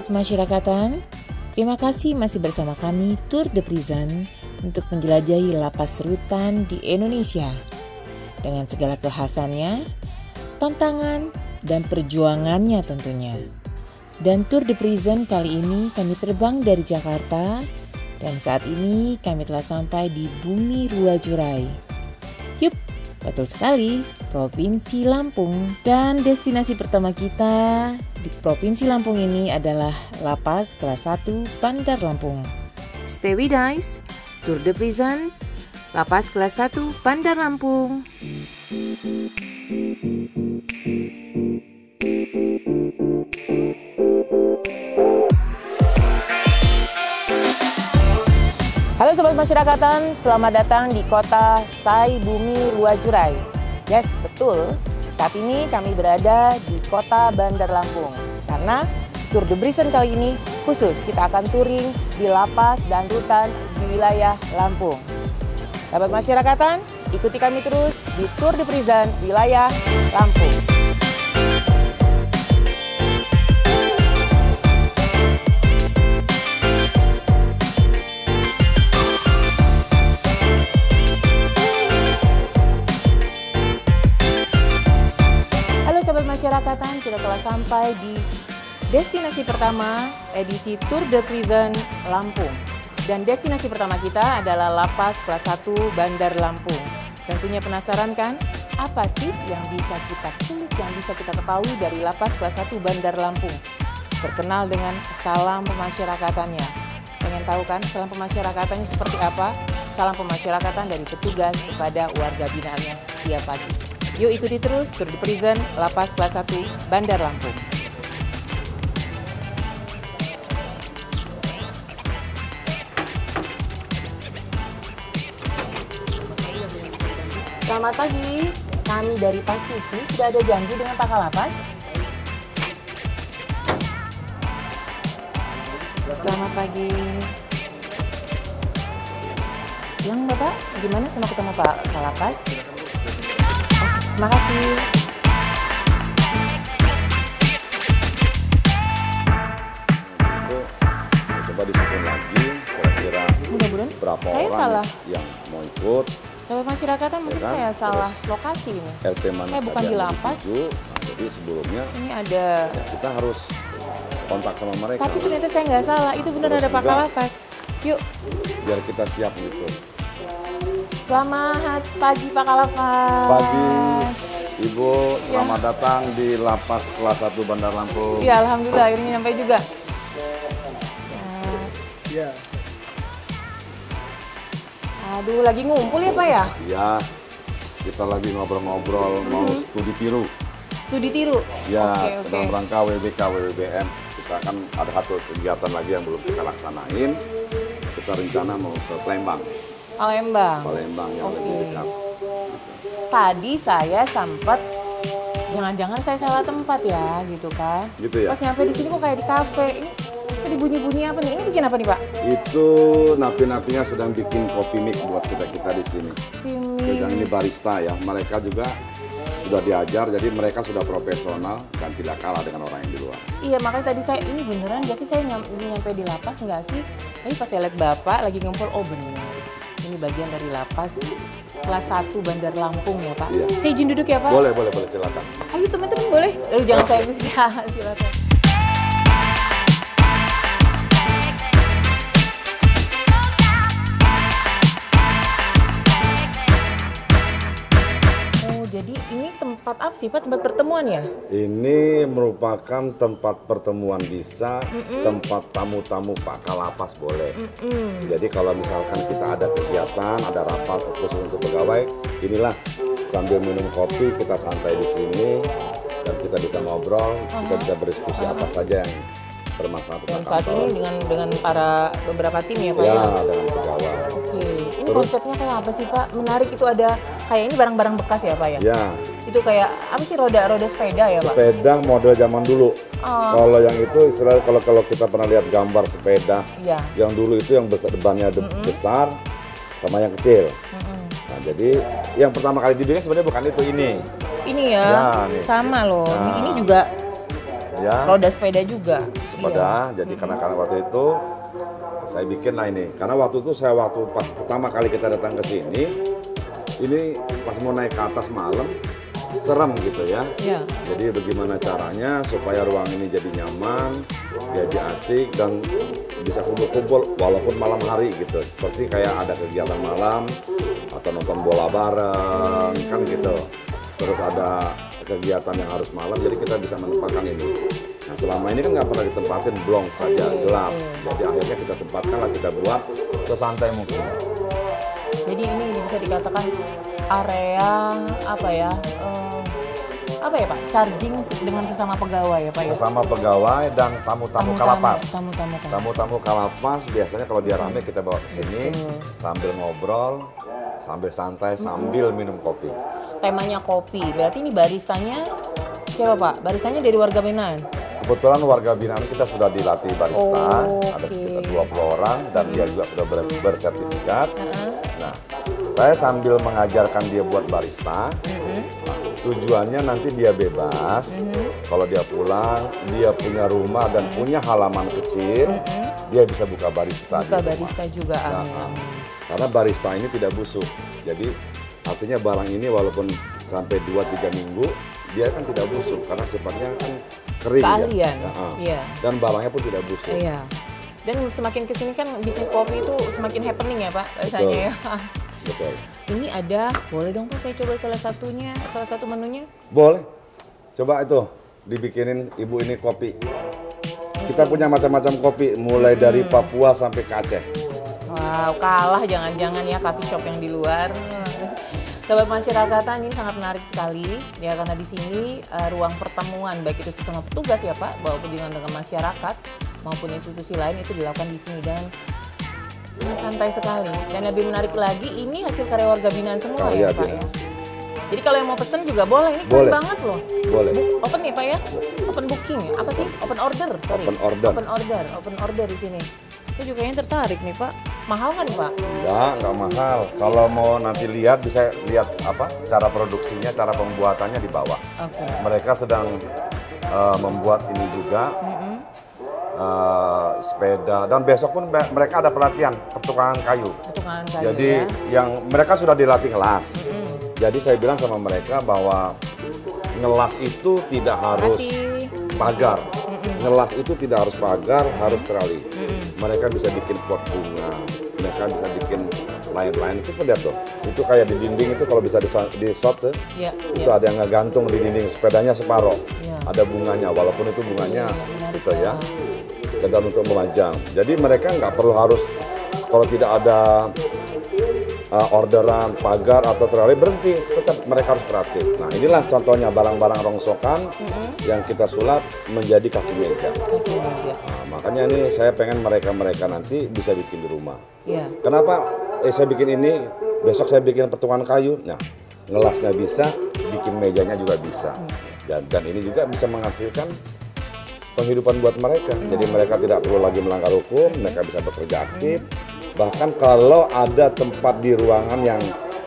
pemasyarakatan, terima kasih masih bersama kami Tour de Prison untuk menjelajahi lapas rutan di Indonesia dengan segala kekhasannya, tantangan, dan perjuangannya tentunya. Dan Tour de Prison kali ini kami terbang dari Jakarta dan saat ini kami telah sampai di Bumi Ruwajurai. Yup, betul sekali, Provinsi Lampung. Dan destinasi pertama kita di Provinsi Lampung ini adalah Lapas Kelas 1 Bandar Lampung. Stay with us, Tour de Prisons, Lapas Kelas 1 Bandar Lampung. Halo Sobat Masyarakatan, selamat datang di kota Sai Bumi Ruwajurai. Yes, betul. Saat ini kami berada di kota Bandar Lampung. Karena Tour de Prison kali ini khusus kita akan touring di lapas dan rutan di wilayah Lampung. Sobat Masyarakatan, ikuti kami terus di Tour de Prison wilayah Lampung. Masyarakatan, kita telah sampai di destinasi pertama edisi Tour de Prison Lampung. Dan destinasi pertama kita adalah Lapas Kelas 1 Bandar Lampung. Tentunya penasaran kan? Apa sih yang bisa kita kulik, yang bisa kita ketahui dari Lapas Kelas 1 Bandar Lampung? Terkenal dengan salam pemasyarakatannya. Pengen tahu kan salam pemasyarakatannya seperti apa? Salam pemasyarakatan dari petugas kepada warga binaannya setiap pagi. Yuk ikuti terus Tour de Prison Lapas Kelas 1 Bandar Lampung. Selamat pagi, kami dari PAS TV sudah ada janji dengan Pak Kalapas. Selamat pagi. Siang Bapak, gimana sama ketemu Pak Kalapas? Terima kasih. Coba disusun lagi kira-kira mudah-mudahan berapa saya orang salah yang mau ikut. Sobat Masyarakatan mungkin kan? saya salah Terus lokasi ini. LP mana Saya bukan saja di yang lapas. dituju. Nah, jadi sebelumnya Ini ada. ya, kita harus kontak sama mereka. Tapi ternyata saya nggak salah. Itu benar Terus ada Pak juga, Kalapas. Yuk. biar kita siap gitu. Selamat pagi Pak Kalapas. Pagi Ibu, selamat datang di Lapas Kelas 1 Bandar Lampung. Iya, alhamdulillah akhirnya nyampe juga. Iya. Aduh, lagi ngumpul ya Pak ya? Iya. Kita lagi ngobrol-ngobrol mau studi tiru. Studi tiru. Ya, Oke. dalam rangka WBK WBBM. Kita kan ada satu kegiatan lagi yang belum kita laksanain. Kita rencana mau ke Palembang. Palembang. Palembang yang Oke. lebih dekat. Tadi saya sempat jangan-jangan saya salah tempat ya, gitu kan? Gitu ya? Pas nyampe di sini kok kayak di kafe. Ini tadi bunyi-bunyi apa nih? Ini bikin apa nih Pak? Itu napi-napinya sedang bikin kopi mix buat kita di sini. Sedang ini barista ya. Mereka juga sudah diajar, jadi mereka sudah profesional dan tidak kalah dengan orang yang di luar. Iya, makanya tadi saya ini beneran nggak sih saya nyampe di lapas nggak sih? Tapi pas saya lihat Bapak lagi ngumpul, oh bener. Ini bagian dari lapas Kelas 1 Bandar Lampung ya Pak. Iya. Saya izin duduk ya Pak? Boleh silakan. Ayo teman-teman boleh? Jangan saya ya, silakan. Oh, jadi ini tempat apa sih Pak? Tempat pertemuan ya? Ini merupakan tempat pertemuan bisa, tempat tamu-tamu Pak Kalapas boleh. Jadi kalau misalkan kita ada kegiatan, ada rapat khusus untuk pegawai, inilah sambil minum kopi kita santai di sini dan kita bisa ngobrol, kita bisa berdiskusi apa saja yang bermasalah Dan tentang saat kantor. ini dengan para beberapa tim ya Pak Ya, ya? dengan pegawai. Oke, ini Terus? konsepnya kayak apa sih Pak? Menarik itu ada kayak ini barang-barang bekas ya Pak ya? Ya, Itu kayak apa sih roda sepeda ya Pak? sepeda model zaman dulu. Oh. Kalau yang itu istilah kalau kita pernah lihat gambar sepeda, Iya. yang dulu itu yang besar, depannya besar sama yang kecil. Nah, jadi yang pertama kali dibikin sebenarnya bukan itu ini. Ini ya, Ya, nih. sama loh. Nah. Ini juga Ya. Roda sepeda juga. Sepeda. Jadi karena waktu itu saya bikin lah ini. Karena waktu itu waktu pas pertama kali kita datang ke sini, ini pas mau naik ke atas malam, serem gitu ya. Iya. Jadi bagaimana caranya supaya ruang ini jadi nyaman, jadi asik dan bisa kumpul-kumpul walaupun malam hari gitu. Seperti kayak ada kegiatan malam atau nonton bola bareng kan gitu. Terus ada kegiatan yang harus malam, jadi kita bisa menempatkan ini. Nah selama ini kan nggak pernah ditempatin, blong saja, gelap. Jadi akhirnya kita tempatkan lah, kita buat sesantai mungkin. Jadi ini bisa dikatakan area apa ya? Apa ya Pak? Charging dengan sesama pegawai ya Pak ya? Sesama pegawai dan tamu-tamu kalapas. Tamu-tamu Kalapas biasanya kalau dia rame kita bawa ke sini sambil ngobrol, sambil santai, sambil minum kopi. Temanya kopi, berarti ini baristanya siapa Pak? Baristanya dari warga binaan? Kebetulan warga binaan kita sudah dilatih barista, ada sekitar 20 orang dan dia juga sudah bersertifikat. Nah, saya sambil mengajarkan dia buat barista. Tujuannya nanti dia bebas. Kalau dia pulang, dia punya rumah dan punya halaman kecil, dia bisa buka barista. Buka barista juga, amin. Nah, karena barista ini tidak busuk. Jadi artinya barang ini walaupun sampai 2-3 minggu, dia kan tidak busuk karena sifatnya kan kering. Keahlian. Ya. Dan barangnya pun tidak busuk. Iya. Dan semakin kesini kan bisnis kopi itu semakin happening ya Pak, rasanya ya. Betul. Ini ada, boleh dong Pak saya coba salah satu menunya? Boleh. Coba itu dibikinin ibu ini kopi. Kita punya macam-macam kopi, mulai dari Papua sampai ke Aceh. Wow, kalah jangan-jangan ya coffee shop yang di luar. Sahabat masyarakatan, ini sangat menarik sekali ya karena di sini ruang pertemuan baik itu sesama petugas ya Pak, maupun dengan masyarakat maupun institusi lain itu dilakukan di sini dan sangat santai sekali. Dan lebih menarik lagi, ini hasil karya warga binaan semua ya Pak ya. Jadi kalau yang mau pesen juga boleh, ini keren banget loh. Boleh. Open nih Pak ya? Open booking ya? Apa sih? Open order, sorry. Open order di sini. Saya juga yang tertarik nih Pak. Mahal nggak nih Pak? Nggak mahal. Kalau mau nanti lihat, bisa lihat apa cara produksinya, cara pembuatannya di bawah. Mereka sedang membuat ini juga. Sepeda dan besok pun mereka ada pelatihan pertukangan kayu. Jadi yang mereka sudah dilatih ngelas. Jadi saya bilang sama mereka bahwa ngelas itu tidak harus pagar. Ngelas itu tidak harus pagar, harus trali. Mereka bisa bikin pot bunga, mereka bisa bikin lain-lain. Itu lihat tuh, itu kayak di dinding itu kalau bisa di shot tuh, itu ada yang ngegantung di dinding sepedanya separoh. Ada bunganya, walaupun itu bunganya gitu ya, sekedar untuk memajang. Jadi mereka nggak perlu harus, kalau tidak ada orderan pagar atau trali berhenti, tetap mereka harus kreatif. Nah inilah contohnya barang-barang rongsokan yang kita sulap menjadi kaki meja. Nah, makanya ini saya pengen mereka nanti bisa bikin di rumah. Kenapa saya bikin ini, besok saya bikin pertukangan kayu. Nah ngelasnya bisa, bikin mejanya juga bisa. Dan ini juga bisa menghasilkan penghidupan buat mereka. Jadi mereka tidak perlu lagi melanggar hukum, mereka bisa bekerja aktif. Bahkan kalau ada tempat di ruangan yang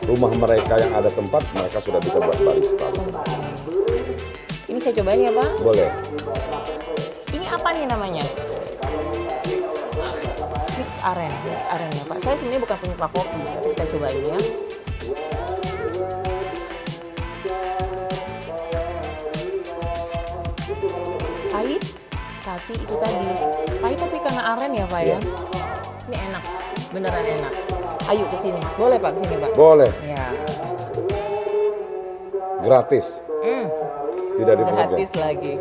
rumah mereka yang ada tempat, mereka sudah bisa buat barista. Ini saya cobain ya Pak? Boleh. Ini apa nih namanya? Mix aren ya Pak. Saya sebenarnya bukan penyuka kopi, tapi kita cobain ya. Pahit, tapi itu tadi pahit tapi karena aren ya Pak ya. Ini enak, beneran enak. Ayo ke sini, boleh Pak ke sini Pak? Boleh. Ya. Gratis. Tidak dipungut. Gratis lagi.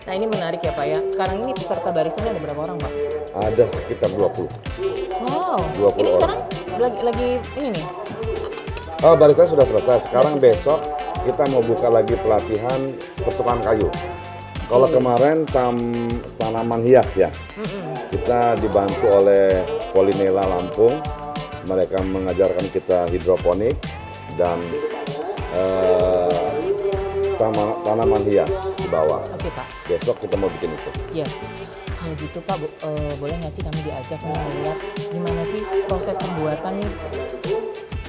Nah ini menarik ya Pak ya. Sekarang ini peserta baristanya ada berapa orang Pak? Ada sekitar 20. Wow. 20 ini orang. sekarang lagi ini nih. Oh barista sudah selesai. Sekarang besok kita mau buka lagi pelatihan pertukangan kayu. Kalau kemarin tanaman hias ya, kita dibantu oleh Polinela Lampung. Mereka mengajarkan kita hidroponik dan tanaman hias di bawah. Oke Pak. Besok kita mau bikin itu. Ya. Kalau gitu Pak, boleh nggak sih kami diajak nih melihat gimana sih proses pembuatan nih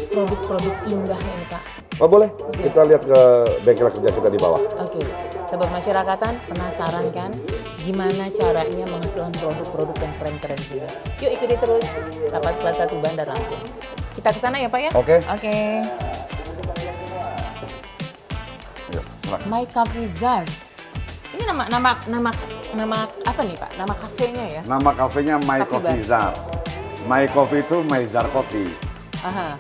produk-produk indah ini Pak? Oh boleh, kita lihat ke bengkel kerja kita di bawah. Oke. Sahabat masyarakatan, penasaran kan gimana caranya menghasilkan produk-produk yang keren-keren juga? Yuk ikuti terus Lapas Kelas 1 Bandar Lampung. Kita ke sana ya Pak ya? Oke. Oke. Yuk, silakan. My Coffee Czars. Ini nama apa nih Pak? Nama kafenya ya? Nama kafenya My Coffee Coffee Bar. Czar. My Coffee itu My Czar Coffee. Aha.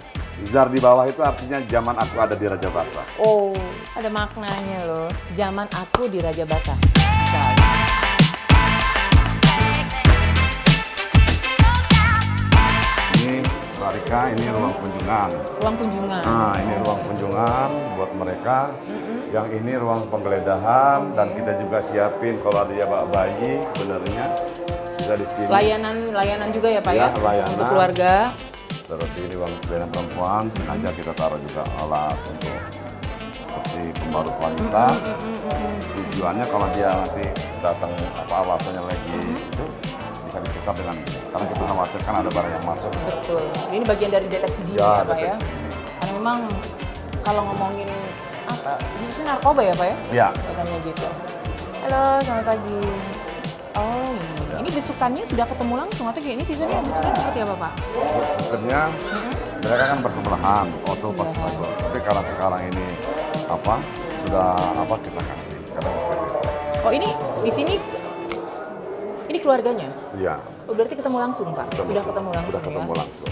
Czar di bawah itu artinya zaman aku ada di Raja Basa. Oh, ada maknanya loh. Zaman aku di Raja Basa. Ini Rika, ini ruang kunjungan. Ruang kunjungan. Nah, ini ruang kunjungan buat mereka. Yang ini ruang penggeledahan dan kita juga siapin kalau ada bayi sebenarnya bisa di sini. Layanan juga ya Pak ya? Layanan. Untuk keluarga. Terus ini ruang pelayanan perempuan, sengaja kita taruh juga alat untuk seperti pembalut wanita. Tujuannya kalau dia nanti datang apa alasannya lagi itu bisa ditutup dengan karena kita khawatirkan ada barang yang masuk. Betul. Ini bagian dari deteksi dini ya Pak ya? Karena memang kalau ngomongin apa, khususnya narkoba ya Pak ya? Iya. Katanya gitu. Halo, selamat pagi. Oh ini besukannya sudah ketemu langsung atau kayak ini sistemnya besukannya seperti apa Pak? Sistemnya mereka kan bersebelahan, auto pas auto. Tapi karena sekarang ini apa sudah apa kita kasih. Oh ini di sini ini keluarganya? Iya. Oh, berarti ketemu langsung Pak? Sudah ketemu langsung Sudah ketemu ya? langsung.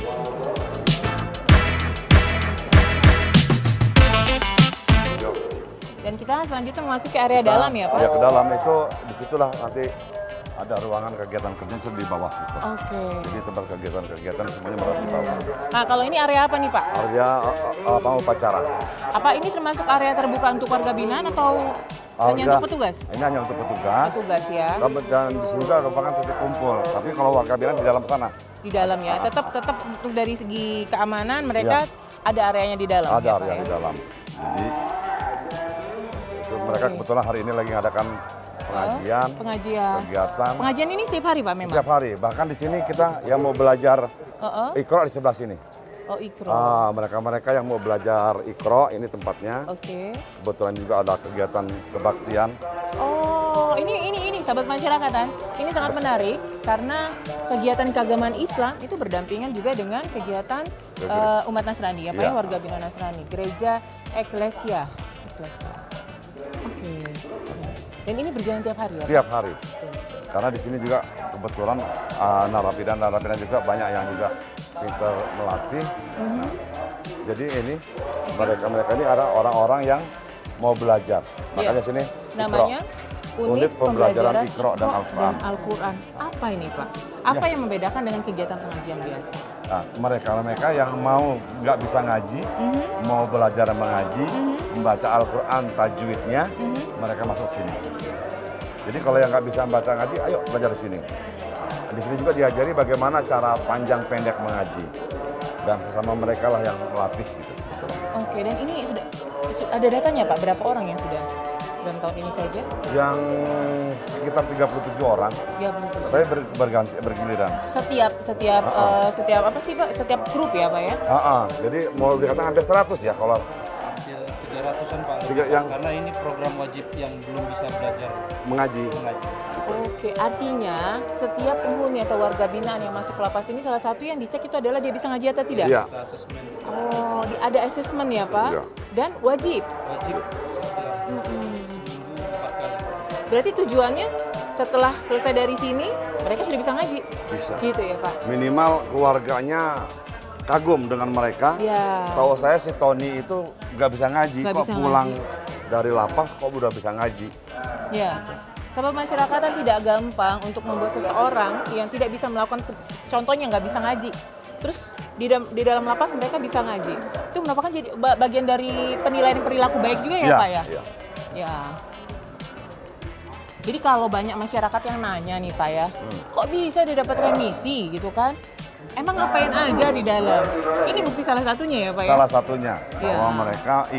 Dan kita selanjutnya memasuki area dalam ya Pak? Ya ke dalam itu disitulah nanti ada ruangan kegiatan kerja itu di bawah situ. Oke. Jadi tempat kegiatan semuanya berada di bawah. Nah kalau ini area apa nih Pak? Area apa upacara? Apa ini termasuk area terbuka untuk warga binaan atau hanya untuk petugas? Ini hanya untuk petugas. Petugas ya. Dan di sini juga merupakan titik kumpul. Tapi kalau warga binaan di dalam sana. Di dalam ya. Tetap untuk dari segi keamanan mereka ada areanya di dalam. Ada ya, area Pak, di ya? dalam. Jadi itu mereka kebetulan hari ini lagi ngadakan pengajian. Kegiatan. Pengajian ini setiap hari Pak memang? Setiap hari. Bahkan di sini kita yang mau belajar Iqra di sebelah sini. Oh Iqra. Mereka yang mau belajar Iqra ini tempatnya. Oke. Kebetulan juga ada kegiatan kebaktian. Oh ini sahabat masyarakatan. Ini sangat menarik karena kegiatan keagamaan Islam itu berdampingan juga dengan kegiatan umat Nasrani ya Pak ya, warga binaan Nasrani. Gereja Eklesia. Oke. Dan ini berjalan tiap hari ya? Tiap hari. Karena di sini juga kebetulan narapidana juga banyak yang juga pintar melatih. Nah, jadi ini mereka ini ada orang-orang yang mau belajar. Makanya sini namanya Unit Pembelajaran Iqra dan Al-Quran. Apa ini Pak? Apa yang membedakan dengan kegiatan pengajian biasa? Nah, mereka yang mau nggak bisa ngaji, mau belajar mengaji, membaca Al-Quran tajwidnya, mereka masuk sini. Jadi kalau yang nggak bisa membaca ngaji, ayo belajar di sini. Di sini juga diajari bagaimana cara panjang pendek mengaji. Dan sesama mereka lah yang melatih gitu. Oke, dan ini sudah ada datanya Pak, berapa orang yang sudah dalam tahun ini saja? Yang sekitar 37 orang. Tapi bergiliran. Setiap apa sih Pak? Setiap grup ya Pak ya? Jadi mau dikatakan hampir 100 ya kalau 300-an Pak. Karena ini program wajib yang belum bisa belajar mengaji. Oke, artinya setiap penghuni atau warga binaan yang masuk ke lapas ini salah satu yang dicek itu adalah dia bisa ngaji atau tidak? Iya. Oh, ada asesmen ya Pak? Iya. Dan wajib? Wajib. Berarti tujuannya setelah selesai dari sini mereka sudah bisa ngaji? Bisa. Gitu ya Pak? Minimal keluarganya kagum dengan mereka. Ya. Tahu saya si Tony itu nggak bisa ngaji, kok pulang dari lapas kok udah bisa ngaji. Ya. Sahabat masyarakatan tidak gampang untuk membuat seseorang yang tidak bisa melakukan, contohnya nggak bisa ngaji. Terus di dalam lapas mereka bisa ngaji. Itu merupakan jadi bagian dari penilaian perilaku baik juga ya Pak ya? Iya. Ya. Jadi kalau banyak masyarakat yang nanya nih Pak ya, kok bisa dia dapat remisi gitu kan? Emang ngapain aja di dalam? Ini bukti salah satunya ya Pak ya? Salah satunya, bahwa mereka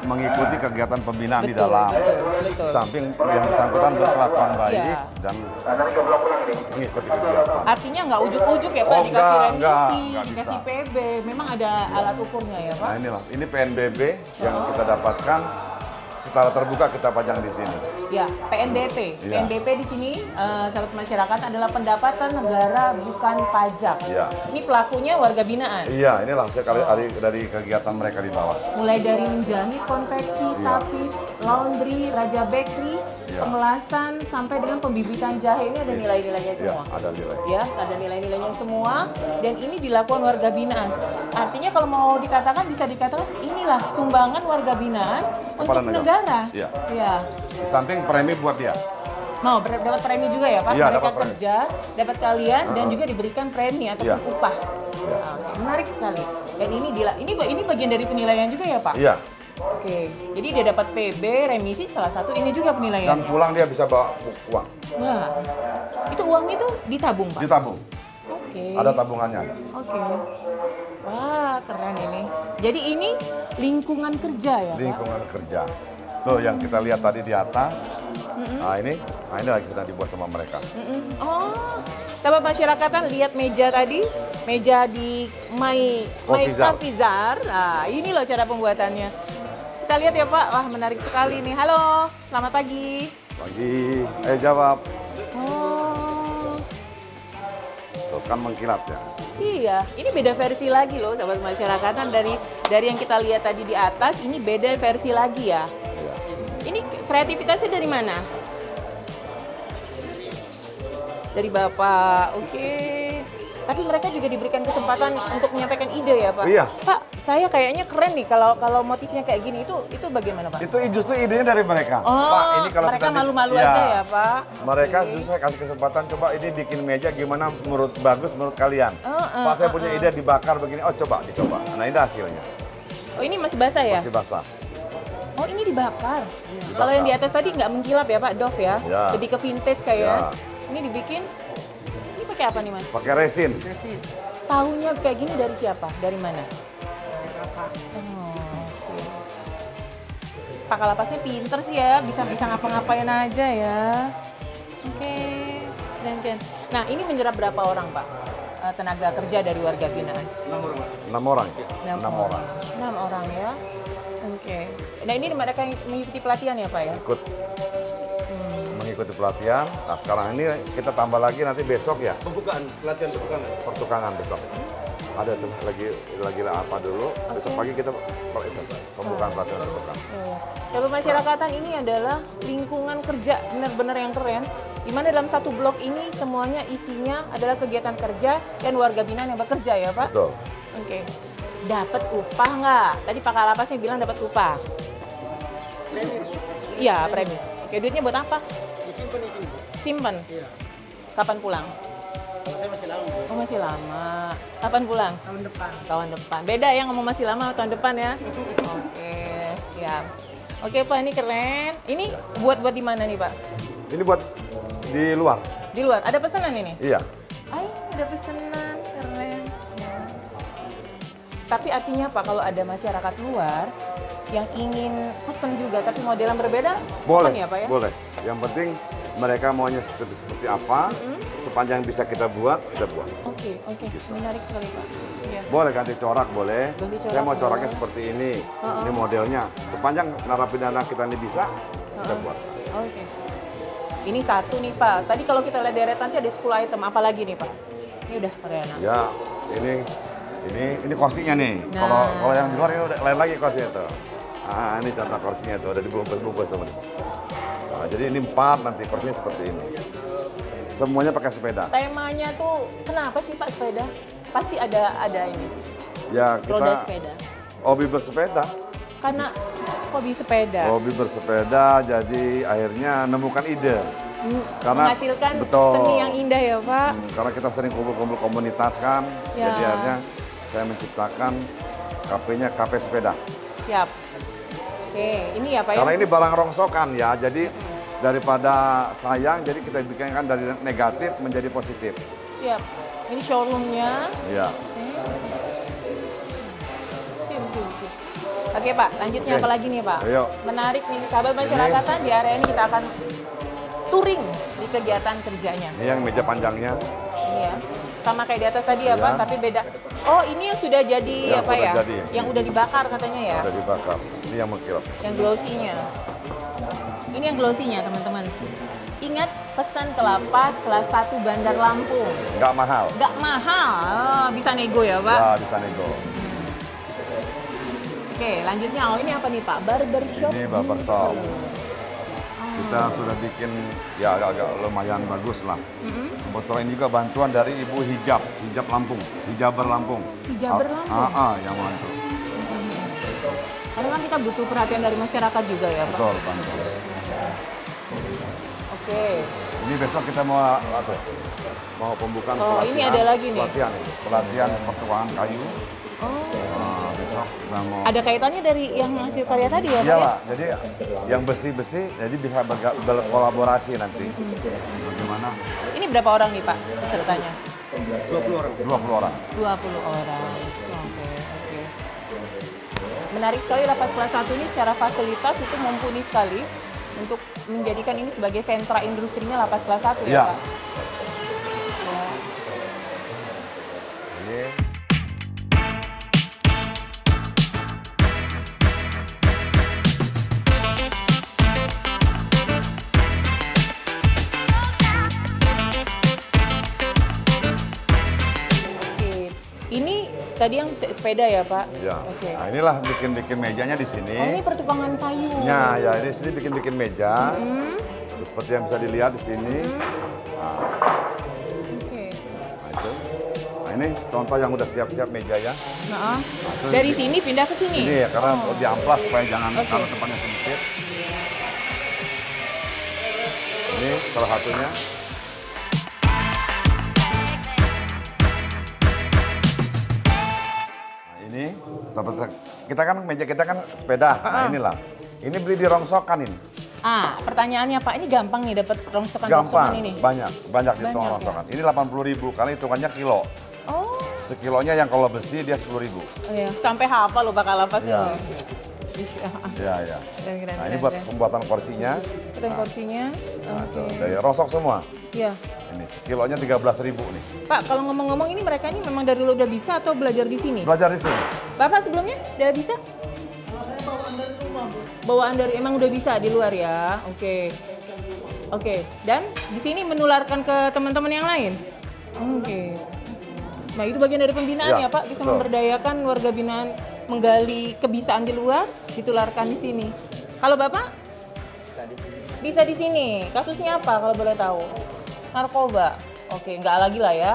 mengikuti kegiatan pembinaan di dalam. Betul. Samping yang bersangkutan berkelakuan baik dan mengikuti kegiatan. Artinya nggak ujuk-ujuk ya Pak, dikasih remisi, enggak dikasih bisa. PB. Memang ada alat ukurnya ya Pak? Nah ini PNBB yang kita dapatkan secara terbuka kita pajang di sini. Ya, PNBP. Ya. PNBP di sini, sahabat masyarakat, adalah pendapatan negara bukan pajak. Ya. Ini pelakunya warga binaan. Iya, inilah dari kegiatan mereka di bawah. Mulai dari menjahit, konveksi, tapis, laundry, raja bakery, pemelasan, sampai dengan pembibitan jahe. Ini ada nilai-nilainya semua. Ada nilai. Ya, ada nilai-nilainya semua. Dan ini dilakukan warga binaan. Artinya kalau mau dikatakan, bisa dikatakan inilah sumbangan warga binaan untuk negara. Iya. Ya. Di samping premi buat dia. Mau dapat premi juga ya Pak? Iya, Mereka dapat premi. kerja, dapat kalian, dan juga diberikan premi ataupun upah. Iya. Oke, menarik sekali. Dan ini bagian dari penilaian juga ya Pak? Iya. Oke, jadi dia dapat PB, remisi, salah satu ini juga penilaian. Dan pulang dia bisa bawa uang. Wah, itu uang itu ditabung Pak? Ditabung. Oke. Ada tabungannya. Oke. Wah, keren ini. Jadi ini lingkungan kerja ya Pak? Lingkungan kerja. Tuh yang kita lihat tadi di atas. Nah ini lagi sedang dibuat sama mereka. Oh, sahabat masyarakatan lihat meja tadi, meja di My Coffeezar. Nah, ini loh cara pembuatannya. Kita lihat ya Pak, wah menarik sekali nih. Halo, selamat pagi. Pagi, jawab. Oh, Tuh kan mengkilat ya. iya, ini beda versi lagi loh sahabat masyarakatan dari yang kita lihat tadi di atas, ini beda versi lagi ya. Iya. Ini kreativitasnya dari mana? Dari Bapak, oke. Tapi mereka juga diberikan kesempatan untuk menyampaikan ide ya Pak? Iya. Pak, saya kayaknya keren nih kalau motifnya kayak gini, itu bagaimana Pak? Itu justru idenya dari mereka. Oh, Pak, ini kalau mereka kita malu-malu aja ya Pak? Mereka justru saya kasih kesempatan, coba ini bikin meja gimana bagus menurut kalian. Pak saya punya ide dibakar begini, oh coba dicoba. Nah ini hasilnya. Oh ini masih basah ya? Masih basah. Oh ini dibakar. Kalau yang di atas tadi nggak mengkilap ya Pak, doff ya? Ya. Lebih ke vintage kayak. Ini dibikin, ini pakai apa nih Mas? Pakai resin. Tahunya kayak gini dari siapa? Dari mana? Pak Kalapasnya pinter sih ya, bisa ngapa-ngapain aja ya. Oke, keren. Nah ini menyerap berapa orang Pak? Tenaga kerja dari warga binaan? 6 orang. 6 orang. 6 orang ya. Oke. Nah ini mereka yang mengikuti pelatihan ya Pak ya? Ikut. Mengikuti pelatihan. Nah sekarang ini kita tambah lagi nanti besok ya. Pelatihan Pertukangan besok. Ada tuh lagi apa dulu. Besok pagi kita pembukaan pelatihan pertukangan. Sahabat masyarakatan, ini adalah lingkungan kerja benar-benar yang keren. Di mana dalam satu blok ini semuanya isinya adalah kegiatan kerja dan warga binaan yang bekerja ya Pak? Betul. Oke. Dapat upah nggak? Tadi Pak Kalapasnya bilang dapat upah. Premi. Iya, premi. Oke, duitnya buat apa? Simpen. Iya. Kapan pulang? Kalau saya masih lama. Oh masih lama. Kapan pulang? Tahun depan. Tahun depan. Beda ya ngomong masih lama tahun depan ya. Oke, siap. Oke Pak, ini keren. Ini buat di mana nih Pak? Ini buat di luar. Di luar. Ada pesanan ini? Iya. Ay, ada pesanan. Keren. Ya. Tapi artinya Pak, kalau ada masyarakat luar yang ingin pesen juga tapi model yang berbeda, Boleh. ya Pak ya? Boleh. Yang penting mereka maunya seperti apa, sepanjang bisa kita buat, kita buat. Oke. Menarik sekali Pak. Ya. Boleh ganti corak, boleh. Ganti corak, Saya mau coraknya boleh. seperti ini. Ini modelnya. Sepanjang narapidana kita ini bisa, kita buat. Oke. Ini satu nih Pak. Tadi kalau kita lihat deretan ada 10 item. Apa lagi nih Pak? Ini udah pakai enak. Ya, ini kursinya nih. Nah. Kalau yang di luar ini udah lain lagi kursinya tuh. Ini contoh kursinya tuh, ada dibungkus-bungkus teman. Nah, jadi ini 4 nanti kursinya seperti ini. Semuanya pakai sepeda. Temanya tuh kenapa sih Pak sepeda? Pasti ada ini. Ya, Roda kita sepeda. hobi bersepeda. Karena hobi sepeda. Hobi bersepeda, jadi akhirnya nemukan ide. Karena menghasilkan betul, seni yang indah ya Pak. Karena kita sering kumpul-kumpul komunitas kan, Ya. jadi akhirnya saya menciptakan kafenya kafe sepeda. Siap. Oke, ini ya Pak Karena ya. ini barang rongsokan ya, jadi daripada sayang, jadi kita bikinkan dari negatif menjadi positif. Siap. Ini showroomnya. Iya. Sip. Oke Pak, lanjutnya apa lagi nih Pak? Ayo. Menarik nih, sahabat masyarakatan, di area ini kita akan touring di kegiatan kerjanya. Ini yang meja panjangnya. Ini ya. Sama kayak di atas tadi ya, Iya. Pak, tapi beda. Oh, ini yang sudah jadi Yang apa sudah ya? jadi. Yang udah dibakar katanya ya? Udah dibakar. Ini yang mengkilap. Yang glossy-nya. Ini yang glossy-nya, teman-teman. Ingat pesan ke lapas kelas 1 Bandar Lampung. Nggak mahal. Nggak mahal. Oh, bisa nego ya, Pak? Ya, bisa nego. Oke, lanjutnya. Oh, ini apa nih, Pak? Barbershop. Ini barbershop. Kita sudah bikin ya agak-agak lumayan bagus lah. Kebetulan ini juga bantuan dari Ibu Hijab Lampung, Hijaber Lampung. Hijaber Lampung? Yang bantu. Karena kan kita butuh perhatian dari masyarakat juga ya, Pak? Betul, bantu. Oke. Ini besok kita mau apa? Mau pembukaan Oh, pelatihan. ini ada lagi nih? Pelatihan pertukangan kayu. Oh. Nah, besok kita mau. Ada kaitannya dari yang hasil karya tadi ya, Pak? Iya ya? lah, jadi yang besi-besi jadi bisa berkolaborasi nanti. Bagaimana? Ini berapa orang nih, Pak, pesertanya? 20 orang. 20 orang. Oke, oke. Menarik sekali lapas kelas 1 ini secara fasilitas itu mumpuni sekali untuk menjadikan ini sebagai sentra industrinya lapas kelas 1 ya, Iya. Pak? Ini Oke. Ini tadi yang sepeda ya, Pak? ya. Oke. Nah, inilah bikin mejanya di sini. Oh, ini pertukangan kayu. Ya, di sini bikin meja. Seperti yang bisa dilihat di sini. Oke. Nah, itu. Nah, ini contoh yang udah siap-siap meja ya. Nah, terus dari sini pindah ke sini? Ini ya, karena di amplas supaya jangan Oke. kalau tempatnya sempit. Ini salah satunya. Nah, ini kita kan meja kita kan sepeda. Nah, inilah. Ini beli di rongsokan ini. Pertanyaannya Pak, ini gampang nih dapat rongsokan Gampang, ini? banyak di Banyak, rongsokan. Ini 80.000 karena hitungannya kilo. Oh, Sekilonya yang kalau besi dia 10.000. iya. Sampai hafal loh bakal lapas Iya. loh. Iya. Keren, Nah, ini buat pembuatan porsinya. Keren porsinya. Nah, Oke. tuh, dari rosok semua. Iya. Ini sekilonya 13.000 nih. Pak, kalau ngomong-ngomong ini mereka ini memang dari dulu udah bisa atau belajar di sini? Belajar di sini. Bapak sebelumnya udah bisa? Bawaan dari emang udah bisa di luar ya. Oke. Oke. Dan di sini menularkan ke teman-teman yang lain. Oke. Nah, itu bagian dari pembinaan Ya, ya, Pak, bisa betul. memberdayakan warga binaan menggali kebisaan di luar, ditularkan di sini. Kalau Bapak? Bisa di sini. Kasusnya apa kalau boleh tahu? Narkoba. Oke, nggak lagi lah ya.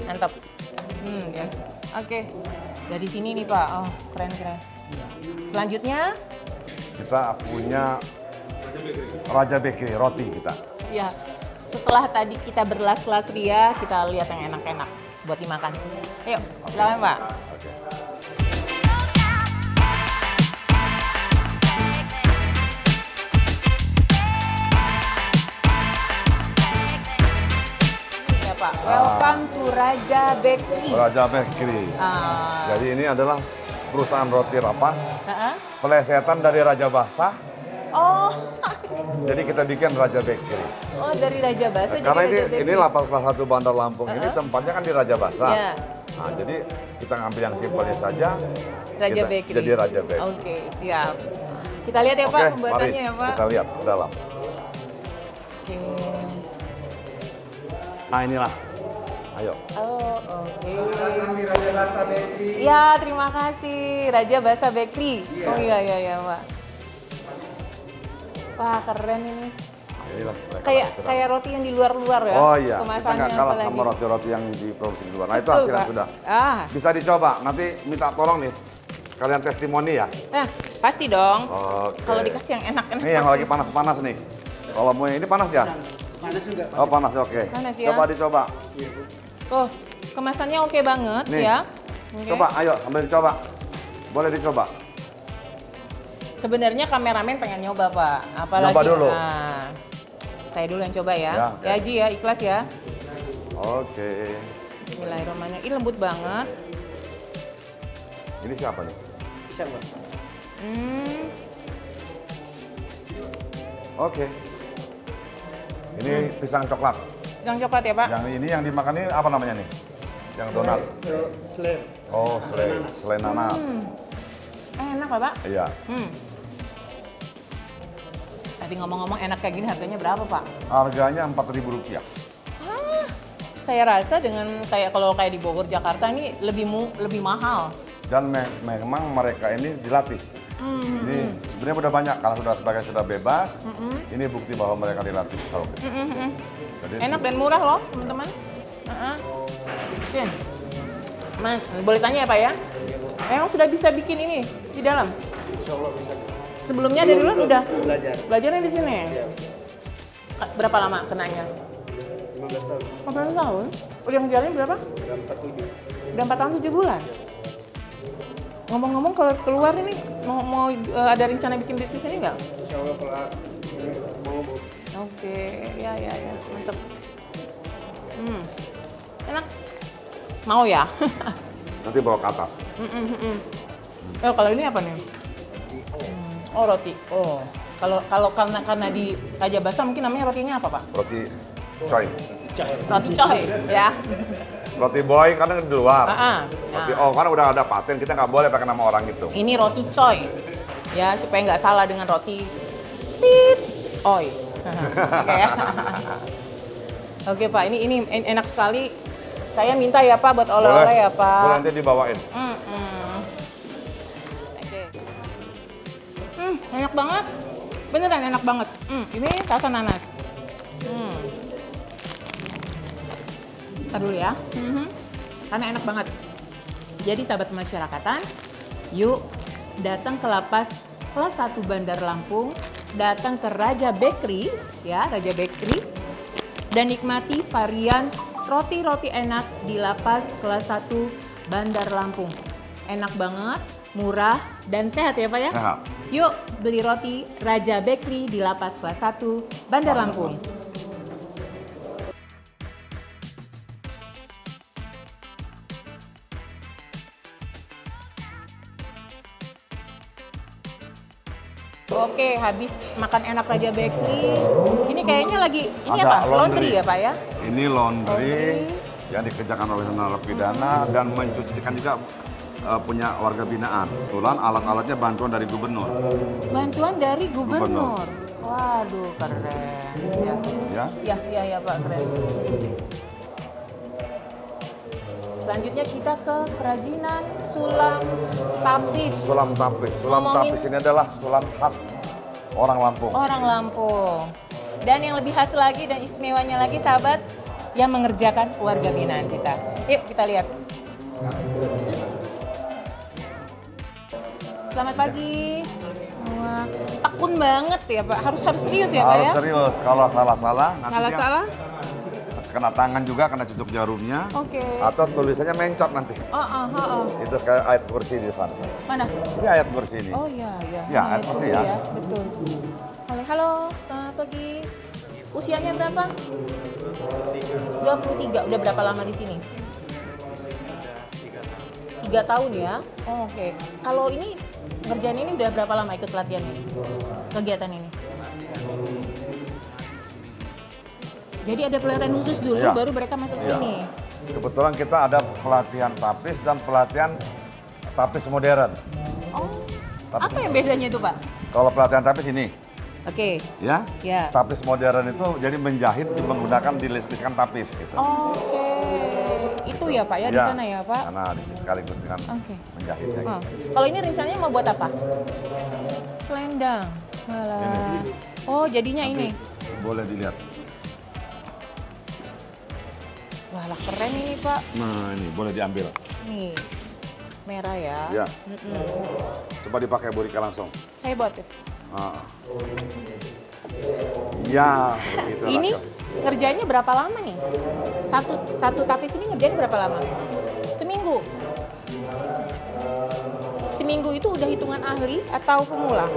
Mantap. Yes. Oke. Dari sini nih, Pak. Oh, keren-keren. Selanjutnya, Kita punya Raja Bakery, roti kita. ya, setelah tadi kita berlas-las ria, kita lihat yang enak-enak buat dimakan. Ayo, silakan Pak. Oke. Ini ya Pak, welcome to Raja Bakery. Raja Bakery. Jadi ini adalah perusahaan roti rapas, pelesetan dari Raja Basah. Oh, Jadi kita bikin Raja Bakery. oh dari Raja Basah Karena jadi Raja ini Bakery. lapas kelas 1 Bandar Lampung ini tempatnya kan di Raja Basah. Ya. Nah, jadi kita ngambil yang simpelnya saja. Raja kita Bakery. Jadi Raja Bakery. Oke, siap. Kita lihat ya Pak Oke, pembuatannya mari ya Pak. kita lihat ke dalam. Oke. Nah inilah, ayo. Oh, oke. Ya, terima kasih Raja Basah Bakery. Oh iya Pak. Wah, keren ini. Inilah mereka Kayak sedang- kayak roti yang di luar-luar ya. Oh iya, kita Kemasannya nggak kalah apalagi. sama roti-roti yang diproduksi di luar. Nah itu Betul, hasilnya Pak. sudah. Bisa Bisa dicoba, nanti minta tolong nih. Kalian testimoni ya. Nah, pasti dong. Oke. Kalau dikasih yang enak-enak Ini yang pasti. lagi panas-panas nih. Kalau mau ini panas ya? Panas juga. Oh panas, oke. Panas ya. Coba dicoba. Oh, kemasannya oke banget Nih. ya. Oke. Coba, ayo sambil dicoba. Boleh dicoba. Sebenarnya kameramen pengen nyoba Pak. Apalagi. Nyoba dulu. Nah, saya dulu yang coba ya. Ya. Ya Ji ya, ikhlas ya. Oke. Bismillahirrahmanirrahim. Ini lembut banget. Ini siapa nih? Bisa Mbak. Oke. Ini pisang coklat. Pisang coklat ya Pak? Yang ini yang dimakan ini apa namanya nih? Yang donat? Selai. Oh, selai nanas. Enak Pak? Iya. Tapi ngomong-ngomong enak kayak gini harganya berapa Pak? Harganya Rp4.000. Saya rasa dengan kalau kayak di Bogor, Jakarta ini lebih mahal. Dan memang mereka ini dilatih. Ini sebenarnya udah banyak, kalau sudah bebas, ini bukti bahwa mereka dilatih. Jadi, enak dan murah loh teman-teman. Mas, boleh tanya ya Pak ya? Emang sudah bisa bikin ini di dalam? Insya Allah bisa. Sebelumnya dari dulu udah Belajar. belajarnya di sini? Iya. Berapa lama kenanya? 15 tahun. 15 tahun? Udah ngejalanin berapa? Udah 47. Udah 4 tahun 7 bulan? Ngomong-ngomong kalau keluar ini mau ada rencana bikin bisnis ini nggak? Insya Allah kalau mau Bu. Oke, ya, mantep. Enak. Mau ya? nanti bawa ke atas. Oh, kalau ini apa nih? Oh, roti. Oh, kalau karena di Raja Basah mungkin namanya rotinya apa, Pak? Roti coy. Roti coy, ya. Roti boy kadang di luar. Roti karena udah ada paten, kita nggak boleh pakai nama orang itu. Ini roti coy, ya supaya nggak salah dengan roti tit oi. Oke ya. Oke Pak, ini enak sekali. Saya minta ya Pak buat oleh-oleh ya Pak. Boleh nanti dibawain. Oke. Enak banget. Beneran enak banget. Ini rasa nanas. Ntar dulu ya. Karena enak banget. Jadi sahabat masyarakatan, yuk datang ke lapas kelas 1 Bandar Lampung, datang ke Raja Bakery, ya Raja Bakery, dan nikmati varian roti-roti enak di lapas kelas 1 Bandar Lampung. Enak banget, murah, dan sehat ya Pak ya? Sehat. Yuk beli roti Raja Bakery di lapas kelas 1 Bandar Lampung. Oke, habis makan enak Raja Bakery. Ini kayaknya lagi, ini Ada apa? Laundry ya Pak ya? Ini laundry yang dikerjakan oleh narapidana dan mencucikan juga punya warga binaan. Kebetulan alat-alatnya bantuan dari gubernur. Bantuan dari gubernur. Waduh, keren. Ya Pak, keren. Selanjutnya kita ke kerajinan sulam tapis. Sulam tapis. Sulam tapis ini adalah sulam khas orang Lampung. Orang Lampung. Dan yang lebih khas lagi dan istimewanya lagi sahabat, yang mengerjakan warga binaan kita. Yuk kita lihat. Selamat pagi. Wah, tekun banget ya Pak. Harus serius ya Pak ya? Harus serius. Kalau salah-salah nanti Salah-salah? kena tangan juga, kena cucuk jarumnya. Oke. Atau tulisannya mencot nanti. Itu kayak ayat kursi di depan. Mana? Ini ayat kursi ini. Oh iya. Ya, ayat kursi ya. Betul. Halo, selamat pagi. Usianya berapa? 23. Udah berapa lama di sini? 3 tahun ya? Oh, oke. Kalau ini ngerjain ini udah berapa lama ikut pelatihan ini? Kegiatan ini? Jadi ada pelatihan khusus dulu, baru mereka masuk sini. Kebetulan kita ada pelatihan tapis dan pelatihan tapis modern. Oh, apa yang bedanya itu Pak? Kalau pelatihan tapis ini, Oke. ya, Ya. tapis modern itu jadi menjahit menggunakan dilis-liskan tapis gitu. Oke. Itu ya Pak ya, di sana ya Pak? Karena di sini sekaligus dengan menjahitnya. Oh. Kalau ini rencananya mau buat apa? Selendang. Malah. Oh, jadinya Nanti ini. boleh dilihat. Wah, lah keren ini Pak. Nah, ini boleh diambil. Nih, merah ya. Ya. Coba dipakai Bu Rika langsung. Saya buat ya. Ya, begitu. Ini ngerjainnya berapa lama nih? Satu tapis ini ngerjain berapa lama? Seminggu. Seminggu itu udah hitungan ahli atau pemula?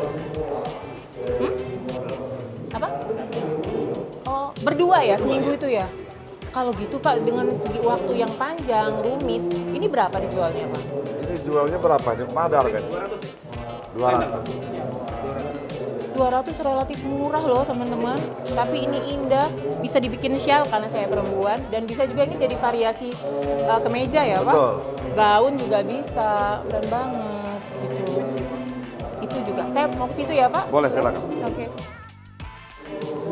Apa? Oh, berdua ya seminggu itu ya? Kalau gitu Pak, dengan segi waktu yang panjang, rumit, ini berapa dijualnya Pak? Ini jualnya berapa? Di Padar kan? 200. 200 relatif murah loh teman-teman. Tapi ini indah, bisa dibikin shawl karena saya perempuan dan bisa juga ini jadi variasi kemeja ya, Pak. Betul. Gaun juga bisa, keren banget gitu. Itu juga. Saya mau ke situ ya, Pak. Boleh, silakan. Oke.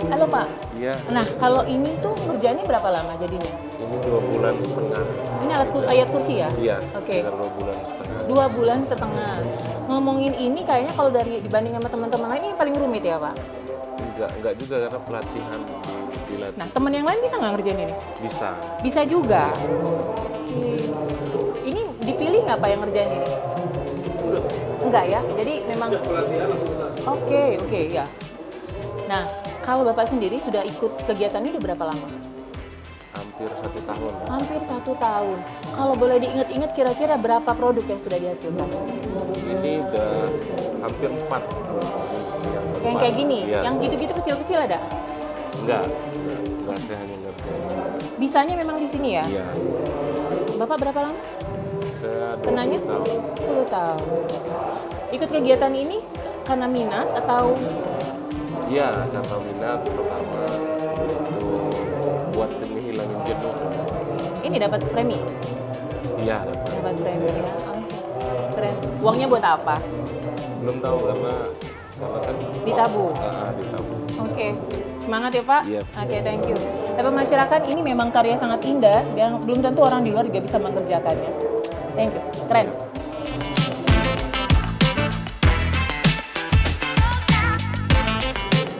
Halo Pak. Iya. Nah kalau ini tuh kerjanya berapa lama jadinya? Ini 2 bulan setengah. Ini ayat kursi ya? Iya. Oke. Sekitar 2 bulan setengah. 2 bulan setengah. Ngomongin ini kayaknya kalau dibanding sama teman-teman lain ini yang paling rumit ya Pak? Enggak juga karena pelatihan dilatih. Nah teman yang lain bisa nggak ngerjain ini? Bisa. Bisa juga. Oke. Ini dipilih nggak Pak yang ngerjain ini? Enggak ya. Jadi memang. Oke ya. Nah kalau Bapak sendiri sudah ikut kegiatan ini udah berapa lama? Hampir 1 tahun. Hampir 1 tahun. Kalau boleh diingat-ingat kira-kira berapa produk yang sudah dihasilkan? Ini udah hampir 4. Yang kayak gini? Iya. Yang gitu-gitu kecil-kecil ada? Enggak, saya hanya ngerjain. Bisanya memang di sini ya? Iya. Bapak berapa lama? Saya 20 Kenanya? tahun. 10 tahun. Ikut kegiatan ini karena minat atau? Iya, karena minat pertama untuk buat ngehilangin jenuh. Ini dapat premi? Iya, Dapat premi ya? Oh, keren. Uangnya buat apa? belum tahu karena kan Ditabung? ditabung. Oke. Semangat ya Pak? Iya. Oke, thank you. Tapi masyarakat ini memang karya sangat indah dan belum tentu orang di luar juga bisa mengerjakannya. Thank you. Keren.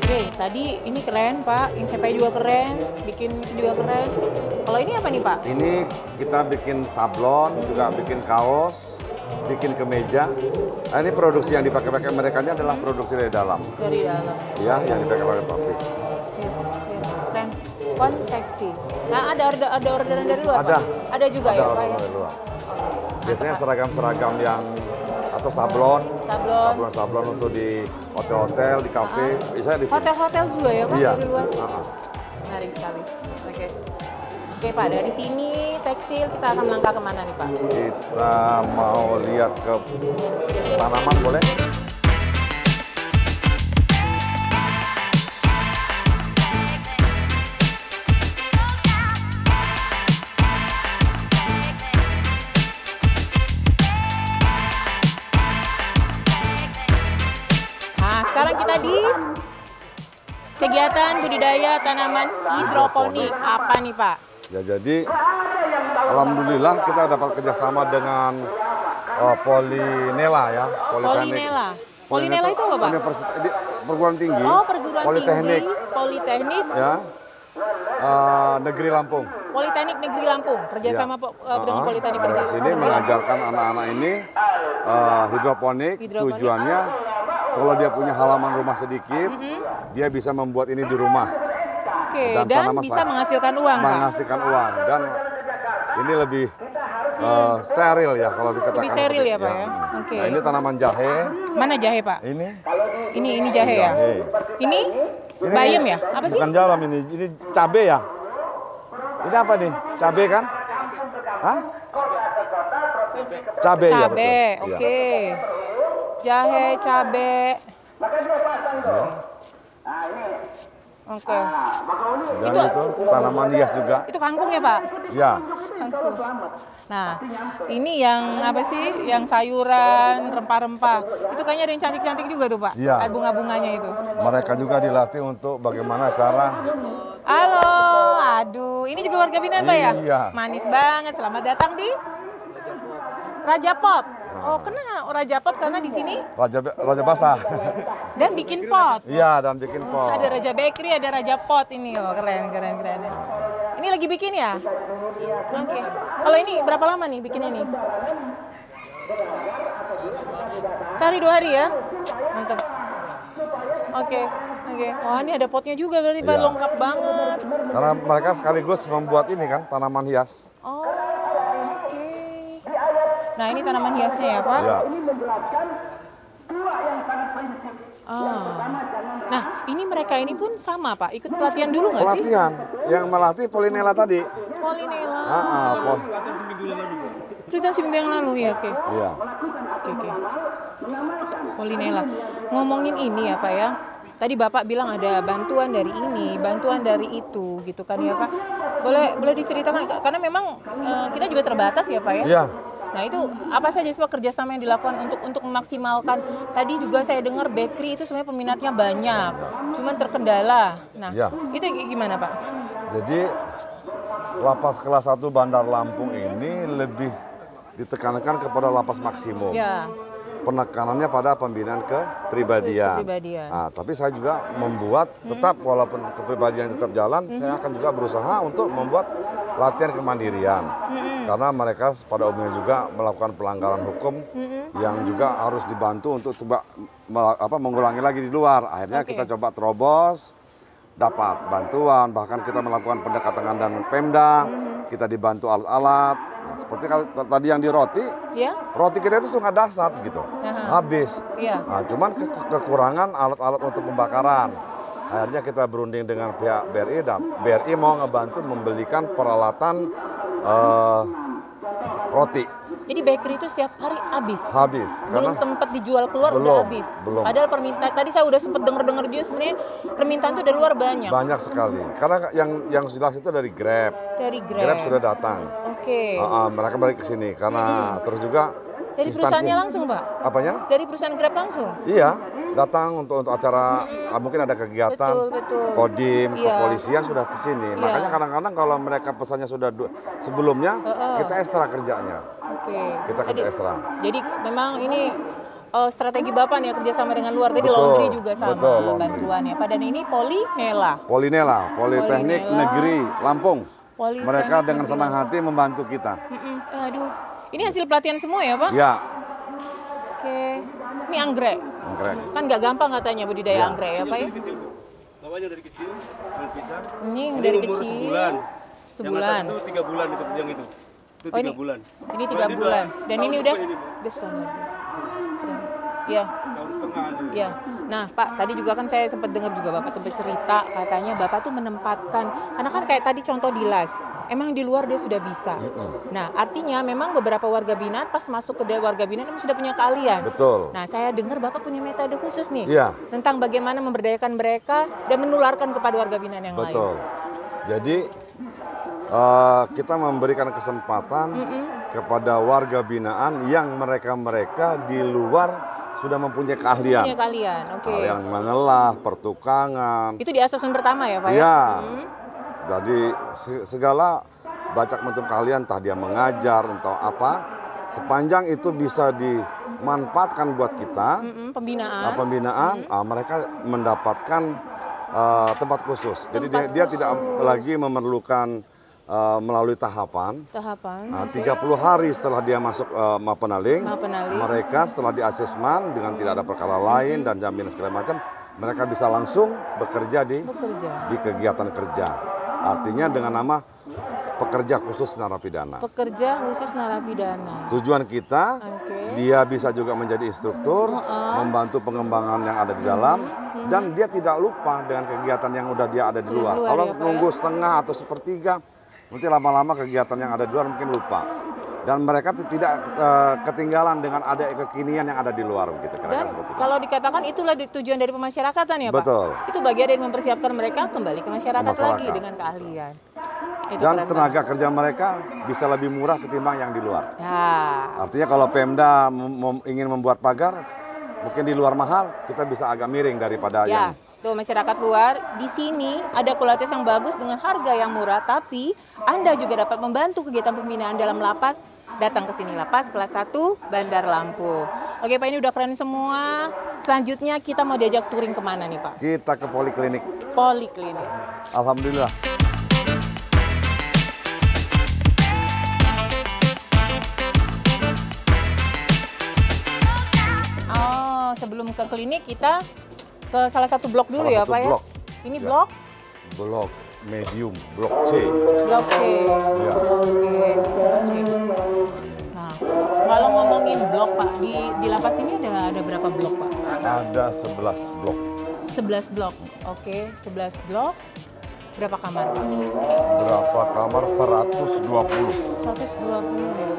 Oke, tadi ini keren Pak, Insepai juga keren, bikin juga keren. Kalau ini apa nih Pak? Ini kita bikin sablon, juga bikin kaos, bikin kemeja. Nah, ini produksi yang dipakai mereka ini adalah produksi dari dalam. Dari dalam. Ya, yang dipakai oleh pabrik. Yes, keren. Konveksi. Nah, ada orderan dari luar Ada. Pak? Ada juga Ada ya Pak orang ya? dari luar. Biasanya seragam-seragam yang atau sablon untuk di hotel-hotel, di kafe, bisa di sini. Hotel-hotel juga ya Pak Iya. dari luar? Ah. Menarik sekali. Oke. Oke Pak, dari sini tekstil kita akan melangkah kemana nih Pak? Kita mau lihat ke tanaman boleh? Nah, sekarang kita di kegiatan budidaya tanaman hidroponik. Apa nih Pak? Ya, jadi alhamdulillah kita dapat kerjasama dengan Polinela ya. Polinela. Polinela itu apa Pak? Perguruan tinggi. Oh, perguruan Politeknik. tinggi, Politeknik, Ya. Negeri Lampung. Politeknik Negeri Lampung, kerjasama dengan Politeknik Di Negeri sini mengajarkan anak-anak ini hidroponik. Tujuannya kalau dia punya halaman rumah sedikit, dia bisa membuat ini di rumah. Oke, dan bisa menghasilkan uang Pak? Menghasilkan uang. Dan ini lebih steril ya kalau dikatakan. Lebih steril ya Pak ya? Oke. Nah, ini tanaman jahe. Mana jahe Pak? Ini Jahe ya? jahe. Ini bayam ya? Apa sih? Bukan jalam ini cabe ya. Ini apa nih? Cabe kan? Hah? Cabe ya. Cabe, betul. oke. Iya. Jahe, cabe. Ya. Oke. Dan itu tanaman hias juga. Itu kangkung ya Pak? Ya. Kangkung. Nah, ini yang apa sih? Yang sayuran, rempah-rempah. Itu kayaknya ada yang cantik-cantik juga tuh Pak? Iya. Bunga-bunganya itu. Mereka juga dilatih untuk bagaimana cara. Halo, aduh. Ini juga warga binaan Pak ya? Iya. Manis banget. Selamat datang di Raja Pot. Oh, kenapa Raja Pot? Karena di sini Raja Basah. dan bikin pot. Iya, dan bikin pot. Ada Raja Bakery, ada Raja Pot ini. Oh, keren. Ini lagi bikin ya? Oke. Kalau ini berapa lama nih bikin ini? Sehari 2 hari ya? Mantap. Oke. Wah, ini ada potnya juga berarti Pak, Iya. lengkap banget. Karena mereka sekaligus membuat ini kan, tanaman hias. Oh, oke. Nah, ini tanaman hiasnya ya, Pak? Ya. Nah, ini mereka ini pun sama, Pak. Ikut pelatihan dulu nggak sih? Pelatihan. Yang melatih Polinela tadi. Polinela. Pelatihan seminggu yang lalu ya, oke. Iya. Oke. Polinela. Ngomongin ini ya, Pak ya. tadi Bapak bilang ada bantuan dari ini, bantuan dari itu, gitu kan ya Pak. Boleh diceritakan, karena memang kita juga terbatas ya Pak ya. Iya. Nah itu apa saja sih Pak kerjasama yang dilakukan untuk memaksimalkan? Tadi juga saya dengar bakery itu sebenarnya peminatnya banyak, cuman terkendala. Nah Ya. itu gimana Pak? Jadi lapas kelas 1 Bandar Lampung ini lebih ditekankan kepada lapas maksimum. Ya. Penekanannya pada pembinaan kepribadian. Nah, tapi saya juga membuat tetap walaupun kepribadian tetap jalan, saya akan juga berusaha untuk membuat latihan kemandirian. Karena mereka pada umumnya juga melakukan pelanggaran hukum yang juga harus dibantu untuk coba mengulangi lagi di luar. Akhirnya kita coba terobos, dapat bantuan, bahkan kita melakukan pendekatan dengan Pemda, kita dibantu alat-alat. Nah, seperti tadi yang di roti, roti kita itu sungai dasar gitu, habis. Nah, cuman kekurangan alat-alat untuk pembakaran. Akhirnya kita berunding dengan pihak BRI dan BRI mau ngebantu membelikan peralatan roti. Jadi bakery itu setiap hari habis? Habis. Belum sempat dijual keluar udah habis? Belum. Padahal permintaan, tadi saya udah sempat denger juga sebenarnya permintaan itu dari luar banyak. Banyak sekali. Karena yang jelas itu dari Grab. Dari Grab. Grab sudah datang. Oke. Mereka balik ke sini karena terus juga dari perusahaannya langsung Pak? Apanya? Dari perusahaan Grab langsung? Iya. Datang untuk acara, mungkin ada kegiatan, Kodim, kepolisian sudah ke sini. Makanya kadang-kadang kalau mereka pesannya sudah sebelumnya, kita ekstra kerjanya. Kita kerja ekstra. Jadi memang ini strategi Bapak nih ya, kerjasama dengan luar. Tadi laundry juga sama bantuannya. Dan ini Polinela, Politeknik Negeri Lampung. Mereka dengan senang hati membantu kita. Aduh, ini hasil pelatihan semua ya Pak? Ya. Oke, ini anggrek. Kan nggak gampang katanya budidaya anggrek ya Pak ya? Bawahnya dari kecil, berpisah. Ini dari kecil. Sebulan. Yang atas itu 3 bulan itu, yang itu. Itu 3 bulan. Ini 3 bulan. Dan ini udah setahun lagi. Ya. Ya. Nah Pak, tadi juga kan saya sempat dengar juga Bapak tempat cerita katanya Bapak tuh menempatkan, karena kan kayak tadi contoh di LAS, emang di luar dia sudah bisa. Nah artinya memang beberapa warga binaan pas masuk ke warga binaan emang sudah punya keahlian. Betul. Nah saya dengar Bapak punya metode khusus nih tentang bagaimana memberdayakan mereka dan menularkan kepada warga binaan yang lain. Betul. Jadi kita memberikan kesempatan kepada warga binaan yang mereka di luar sudah mempunyai keahlian. Keahlian mengelah, pertukangan. Itu di asesmen pertama ya Pak ya? Iya. Jadi segala bacak macam keahlian, entah dia mengajar, entah apa, sepanjang itu bisa dimanfaatkan buat kita, pembinaan, mereka mendapatkan tempat khusus. Jadi dia tidak lagi memerlukan melalui tahapan. 30 hari setelah dia masuk Mapenaling, mereka setelah di asesmen dengan tidak ada perkara lain dan jaminan segala macam, mereka bisa langsung bekerja di kegiatan kerja. Artinya dengan nama pekerja khusus narapidana. Tujuan kita, dia bisa juga menjadi instruktur, membantu pengembangan yang ada di dalam, dan dia tidak lupa dengan kegiatan yang udah dia ada di luar. Kalau nunggu setengah atau sepertiga, nanti lama-lama kegiatan yang ada di luar mungkin lupa. Dan mereka tidak ketinggalan dengan ada kekinian yang ada di luar begitu. Dan kalau dikatakan itulah tujuan dari pemasyarakatan ya Pak? Betul. Itu bagian dari mempersiapkan mereka kembali ke masyarakat lagi dengan keahlian. Dan tenaga kerja mereka bisa lebih murah ketimbang yang di luar. Artinya kalau Pemda ingin membuat pagar, mungkin di luar mahal, kita bisa agak miring daripada yang... Tuh masyarakat luar, di sini ada Kulates yang bagus dengan harga yang murah, tapi Anda juga dapat membantu kegiatan pembinaan dalam lapas. Datang ke sini, lapas kelas 1 Bandar Lampung. Oke Pak, ini udah keren semua. Selanjutnya kita mau diajak touring kemana nih Pak? Kita ke Poliklinik. Alhamdulillah. Sebelum ke klinik kita ke salah satu blok dulu ya Pak ya? Ini blok? Blok medium, blok C. Blok C. Ya. Oke. Nah, kalau ngomongin blok Pak, di lapas ini ada berapa blok Pak? Ada 11 blok. 11 blok, oke. 11 blok. Berapa kamar Pak? Berapa kamar? 120. 120 ya.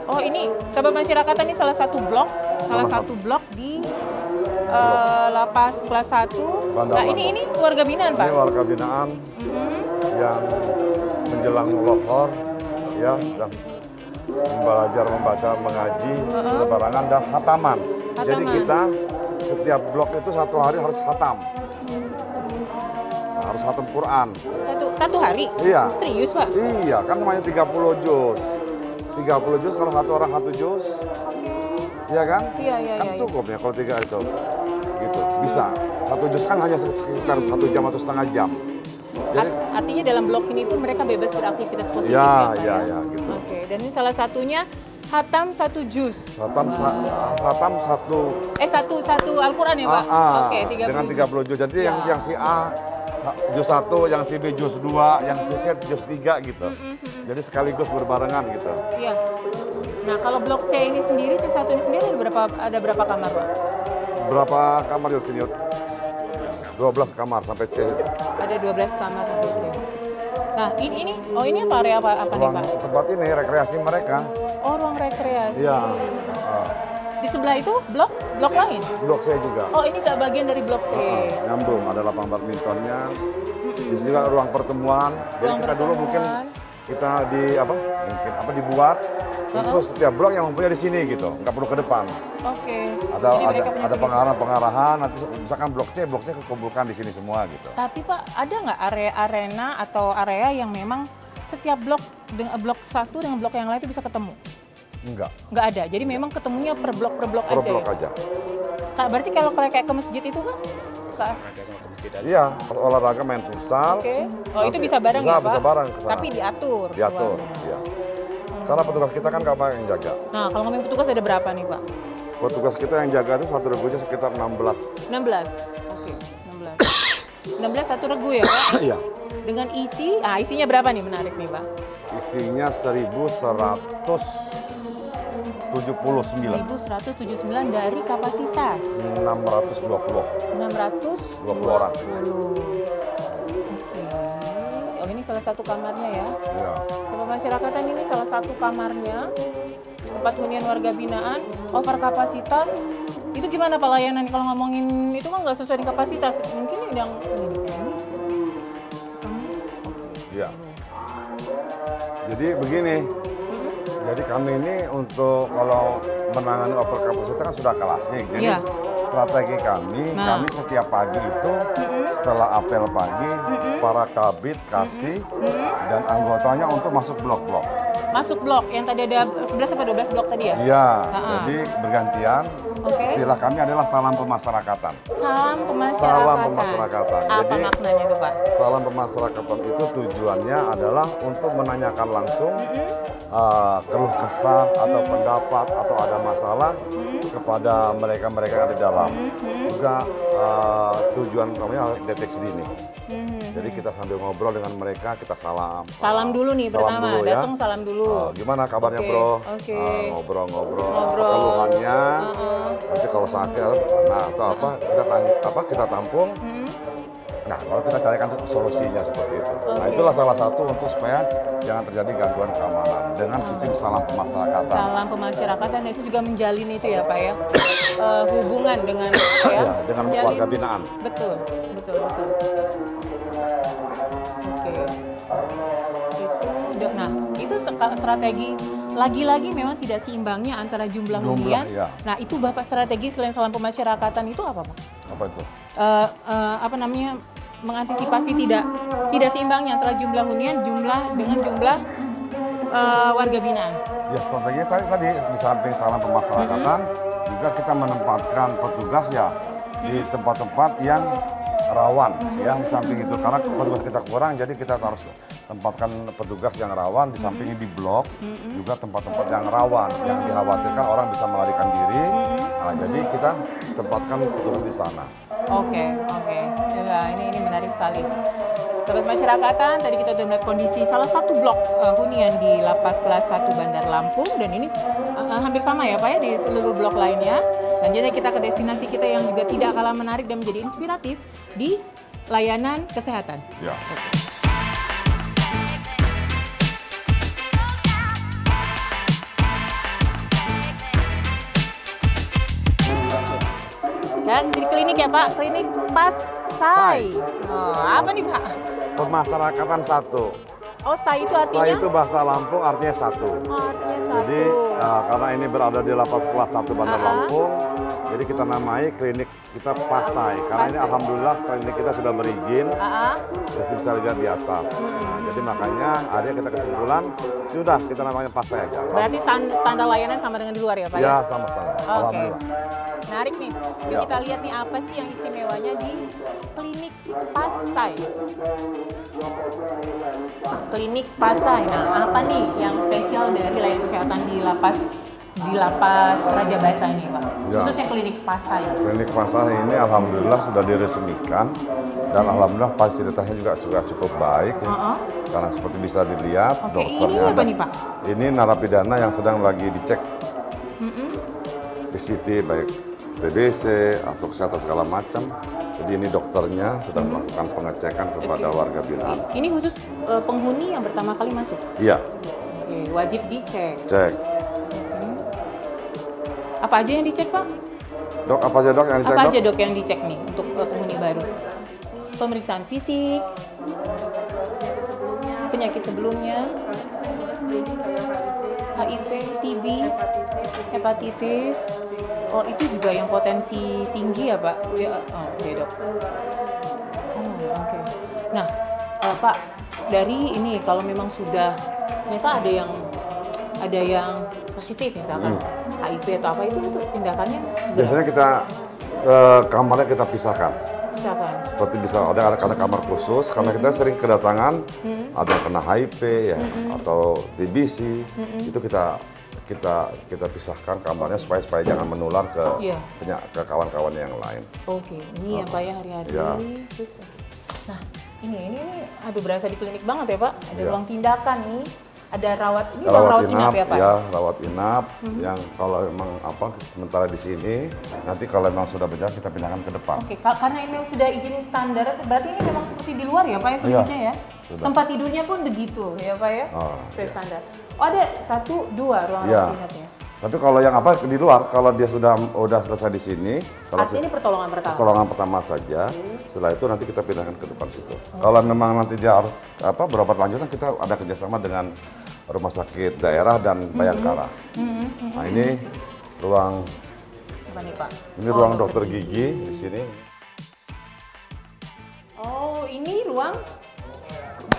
Oh ini, sahabat masyarakat, ini salah satu blok di lapas kelas 1. Bandar Nah, ini warga binaan, Pak? Ini warga binaan yang menjelang lohor, ya, dan belajar membaca, mengaji, berbarengan dan khataman. Jadi kita setiap blok itu satu hari harus khatam. Nah, harus khatam Quran. Satu hari? Iya. Serius, Pak? Iya, kan namanya 30 juz. 30 juz kalau satu orang 1 juz. Iya kan? Iya. Kan cukup ya kalau 3 itu. Gitu, bisa. 1 juz kan hanya sekitar 1 jam atau setengah jam. Jadi, artinya dalam blok ini pun mereka bebas beraktivitas positif ya, Pak? ya, gitu. Oke, dan ini salah satunya khatam 1 juz. Khatam satu Al-Quran ya, Pak? Oke, 30 dengan 30 juz. Jadi yang si A juz 1, yang si B juz 2, yang si C juz 3 gitu. Jadi sekaligus berbarengan gitu. Iya. Nah, kalau blok C ini sendiri, C1 ini sendiri ada berapa kamar, Pak? Berapa kamar di sini? 12 kamar sampai C. Ada 12 kamar sampai C. Nah, ini apa area apa nih, Ruang Pak? tempat ini rekreasi mereka. Oh, ruang rekreasi. Iya. Di sebelah itu blok lain? Blok C juga. Oh, ini bagian dari blok C. Nyambung, ada lapang badmintonnya. Di sini juga ruang pertemuan. Jadi kita dulu mungkin kita dibuat untuk setiap blok yang mempunyai di sini gitu, nggak perlu ke depan. Oke. Ada pengarahan, nanti misalkan blok C kumpulkan di sini semua gitu. Tapi Pak, ada nggak arena atau area yang memang setiap blok dengan blok satu dengan blok yang lain itu bisa ketemu? Nggak ada. Jadi memang ketemunya per blok aja. Per blok aja. Nah, berarti kalau kayak ke masjid itu kan? Iya, olahraga main futsal. Oke. Oh, itu bisa bareng ya, Pak? Bisa bareng kesana. Tapi diatur. Diatur, iya. Karena petugas kita kan nggak yang jaga. Nah, kalau ngomongin petugas ada berapa nih, Pak? Petugas kita yang jaga itu satu regunya sekitar 16. 16? Oke, 16. 16 satu regu ya, Pak? Iya. Dengan isinya berapa nih, menarik nih, Pak? Isinya 1.179. 1.179 dari kapasitas? 620. 620 orang. Oke. Oh, ini salah satu kamarnya ya? Iya. Pemasyarakatan ini salah satu kamarnya, tempat hunian warga binaan, over kapasitas. Itu gimana Pak layanan? Kalau ngomongin itu kan nggak sesuai dengan kapasitas. Mungkin yang ini. Iya. Jadi begini. Jadi kami ini untuk kalau menangani over kapasitas kan sudah klasik. Jadi strategi kami setiap pagi itu setelah apel pagi, para kabit, kasih, dan anggotanya untuk masuk blok-blok. Masuk blok, yang tadi ada 11 sampai 12 blok tadi ya? Iya, jadi bergantian. Istilah kami adalah salam pemasyarakatan. Salam pemasyarakatan. Salam pemasyarakatan. Apa Jadi, maknanya itu Pak? Salam pemasyarakatan itu tujuannya adalah untuk menanyakan langsung keluh kesah atau pendapat atau ada masalah kepada mereka-mereka yang ada di dalam. Juga tujuan utamanya deteksi dini. Jadi kita sambil ngobrol dengan mereka, kita salam. Salam dulu nih pertama, dulu, ya. datang salam dulu. Gimana kabarnya bro? Ngobrol-ngobrol. Keluhannya, nanti kalau sakit atau apa kita tampung. Nah, kalau kita carikan solusinya seperti itu. Nah, itulah salah satu untuk supaya jangan terjadi gangguan keamanan dengan sistem salam pemasyarakatan. Salam pemasyarakatan itu juga menjalin itu ya Pak ya, hubungan dengan dengan warga binaan. Betul. Oke. Nah, itu strategi lagi-lagi memang tidak seimbangnya antara jumlah hunian. Ya. Nah, itu Bapak strategi selain salam pemasyarakatan itu apa Pak? Apa itu? Mengantisipasi tidak seimbangnya antara jumlah hunian dengan jumlah warga binaan. Ya, strateginya tadi di samping salam pemasyarakatan juga kita menempatkan petugas ya di tempat-tempat yang rawan ya di samping itu karena petugas kita kurang jadi kita harus tempatkan petugas yang rawan di sampingnya di blok juga tempat-tempat yang rawan yang dikhawatirkan orang bisa melarikan diri. Nah, jadi kita tempatkan petugas di sana. Oke. Ya, ini menarik sekali. Sahabat masyarakatan, tadi kita sudah melihat kondisi salah satu blok hunian di Lapas Kelas 1 Bandar Lampung dan ini hampir sama ya Pak ya di seluruh blok lainnya. Lanjutnya kita ke destinasi kita yang juga tidak kalah menarik dan menjadi inspiratif di layanan kesehatan. Ya. Dan di klinik ya Pak, klinik Pasai. Oh, apa nih Pak? Pemasarakatan satu. Oh, Sai itu artinya? Sai itu bahasa Lampung artinya satu. Oh, artinya satu. Jadi karena ini berada di lapas kelas 1 Bandar Lampung, jadi kita namai klinik kita Pasai. Karena ini alhamdulillah klinik kita sudah berizin, jadi bisa dilihat di atas. Nah, jadi makanya akhirnya kita kesimpulan sudah kita namanya Pasai aja. Berarti standar layanan sama dengan di luar ya Pak? Ya, sama standar. Alhamdulillah. Menarik nih. Yuk kita lihat nih apa sih yang istimewanya di klinik Pasai. Klinik Pasai. Nah, apa nih yang spesial dari layanan kesehatan di lapas Raja Basa ini, Pak? Ya. Khususnya klinik Pasai. Klinik Pasai ini alhamdulillah sudah diresmikan dan alhamdulillah fasilitasnya juga sudah cukup baik ya. Karena seperti bisa dilihat dokternya ini apa nih, Pak? Ini narapidana yang sedang lagi dicek PCT baik TBC atau kesehatan segala macam. Jadi ini dokternya sedang melakukan pengecekan kepada warga binaan. Ini khusus penghuni yang pertama kali masuk? Iya. Oke, wajib dicek. Cek. Apa aja yang dicek, Pak? Dok, apa aja dok yang dicek? Apa aja dok yang dicek nih untuk penghuni baru? Pemeriksaan fisik, penyakit sebelumnya, HIV, TB, hepatitis. Oh, itu juga yang potensi tinggi ya, Pak? Ya, oke, Dok. Oke. Nah, Pak, dari ini kalau memang sudah ternyata ada yang positif misalkan HIV atau apa itu tindakannya segera. Biasanya kita kamarnya kita pisahkan. Seperti bisa ada kamar khusus karena kita sering kedatangan ada yang kena HIV ya atau TBC itu kita pisahkan kamarnya supaya jangan menular ke kawan-kawan yang lain. Oke, ini ya Pak ya hari-hari. Ya. Terus, nah ini aduh berasa di klinik banget ya Pak. Ada ruang tindakan nih. Ada rawat inap ya Pak? Ya, rawat inap yang kalau memang sementara di sini, nanti kalau memang sudah berjalan kita pindahkan ke depan. Oke, karena ini sudah izin standar, berarti ini memang seperti di luar ya Pak ya kliniknya ya? Sudah. Tempat tidurnya pun begitu ya Pak ya? Sesuai standar. Oh ada 1, 2 ruang rawat inapnya? Tapi kalau yang di luar, kalau dia sudah selesai di sini, artinya ini pertolongan pertama? Pertolongan pertama saja, setelah itu nanti kita pindahkan ke depan situ. Kalau memang nanti dia harus berobat lanjutan, kita ada kerjasama dengan rumah sakit daerah dan Bayangkara. Nah ini ruang, apa nih, Pak? Ini ruang dokter gigi di sini. Oh ini ruang?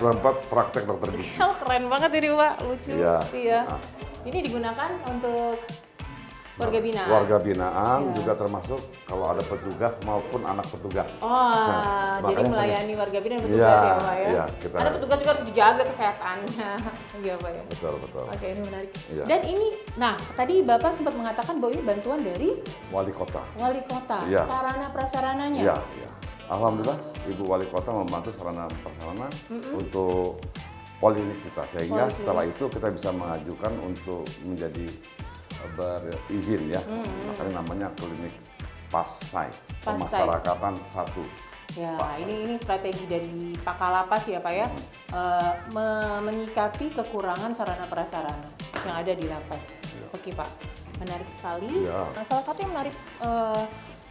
Tempat praktek dokter gigi. Oh, keren banget ini Pak, lucu. Iya. Nah. Ini digunakan untuk warga binaan? Warga binaan juga termasuk kalau ada petugas maupun anak petugas. Oh, jadi melayani warga binaan petugas ya Pak ya? Iya. Ada petugas juga harus dijaga kesehatannya. Iya Pak ya? Betul. Oke, ini menarik. Iya. Dan ini, tadi Bapak sempat mengatakan bahwa ini bantuan dari? Wali Kota. Wali Kota, iya. Sarana prasarananya? Iya. Alhamdulillah Ibu Wali Kota membantu sarana prasarana untuk poliklinik kita, sehingga setelah itu kita bisa mengajukan untuk menjadi berizin ya, makanya namanya klinik Pasai, Pemasarakatan 1. Ya, ini strategi dari Pak Kalapas ya Pak ya, menyikapi kekurangan sarana prasarana yang ada di lapas. Oke Pak, menarik sekali. Nah, salah satu yang menarik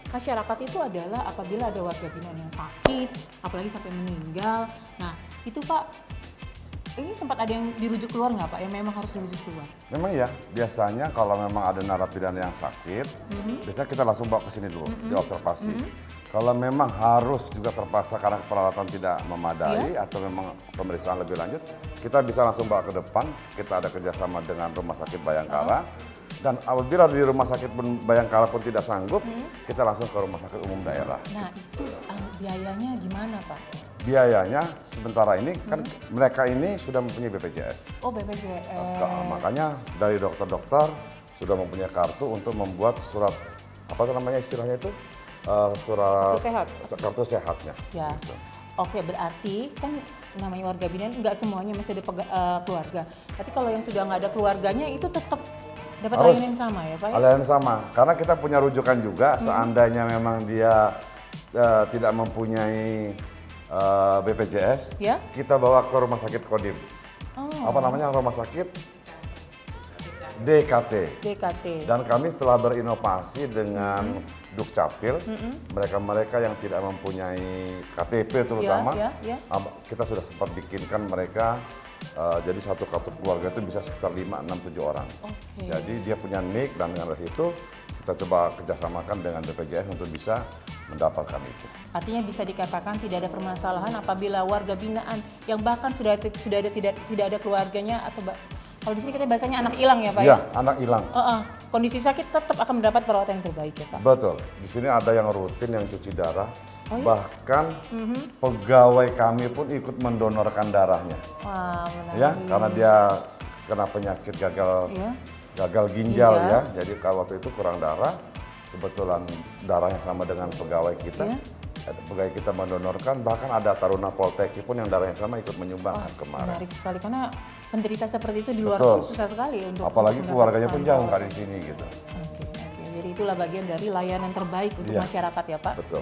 masyarakat itu adalah apabila ada warga binaan yang sakit, apalagi sampai meninggal. Nah, itu Pak, ini sempat ada yang dirujuk keluar nggak Pak? Yang memang harus dirujuk keluar? Memang ya, biasanya kalau memang ada narapidana yang sakit, biasanya kita langsung bawa ke sini dulu, diobservasi. Kalau memang harus juga terpaksa karena peralatan tidak memadai atau memang pemeriksaan lebih lanjut, kita bisa langsung bawa ke depan. Kita ada kerjasama dengan Rumah Sakit Bayangkara. Dan apabila di Rumah Sakit Bayangkara pun tidak sanggup, kita langsung ke Rumah Sakit Umum Daerah. Nah itu biayanya gimana Pak? Biayanya sementara ini kan mereka ini sudah mempunyai BPJS. Oh BPJS. Makanya dari dokter-dokter sudah mempunyai kartu untuk membuat surat, apa namanya istilahnya itu? Surat kartu sehatnya. Ya. Gitu. Oke, berarti kan namanya warga binaan nggak semuanya masih ada keluarga. Tapi kalau yang sudah nggak ada keluarganya itu tetap dapat layanan yang sama ya Pak? Layanan sama, karena kita punya rujukan juga seandainya memang dia tidak mempunyai BPJS, kita bawa ke rumah sakit Kodim. Apa namanya rumah sakit? DKT. DKT. Dan kami setelah berinovasi dengan Dukcapil, mereka-mereka yang tidak mempunyai KTP terutama, kita sudah sempat bikinkan mereka jadi satu kartu keluarga itu bisa sekitar 5, 6, 7 orang. Jadi dia punya NIK dan dengan itu kita coba kerjasamakan dengan BPJS untuk bisa mendapatkan itu. Artinya bisa dikatakan tidak ada permasalahan apabila warga binaan yang bahkan sudah ada tidak ada keluarganya atau kalau di sini kita bahasanya anak hilang ya Pak? Iya, anak hilang. Kondisi sakit tetap akan mendapat perawatan yang terbaik ya Pak? Betul. Di sini ada yang rutin yang cuci darah. Bahkan pegawai kami pun ikut mendonorkan darahnya. Wah, menarik. Ya, karena dia kena penyakit gagal ginjal ya. Jadi kalau waktu itu kurang darah, kebetulan darahnya sama dengan pegawai kita. Pegawai kita mendonorkan, bahkan ada Taruna Polteki pun yang darahnya sama ikut menyumbangkan kemarin. Menarik sekali, karena penderita seperti itu di luar pun susah sekali untuk apalagi keluarganya pun jauh nggak di sini gitu. Oke. Jadi itulah bagian dari layanan terbaik untuk masyarakat ya Pak. Betul.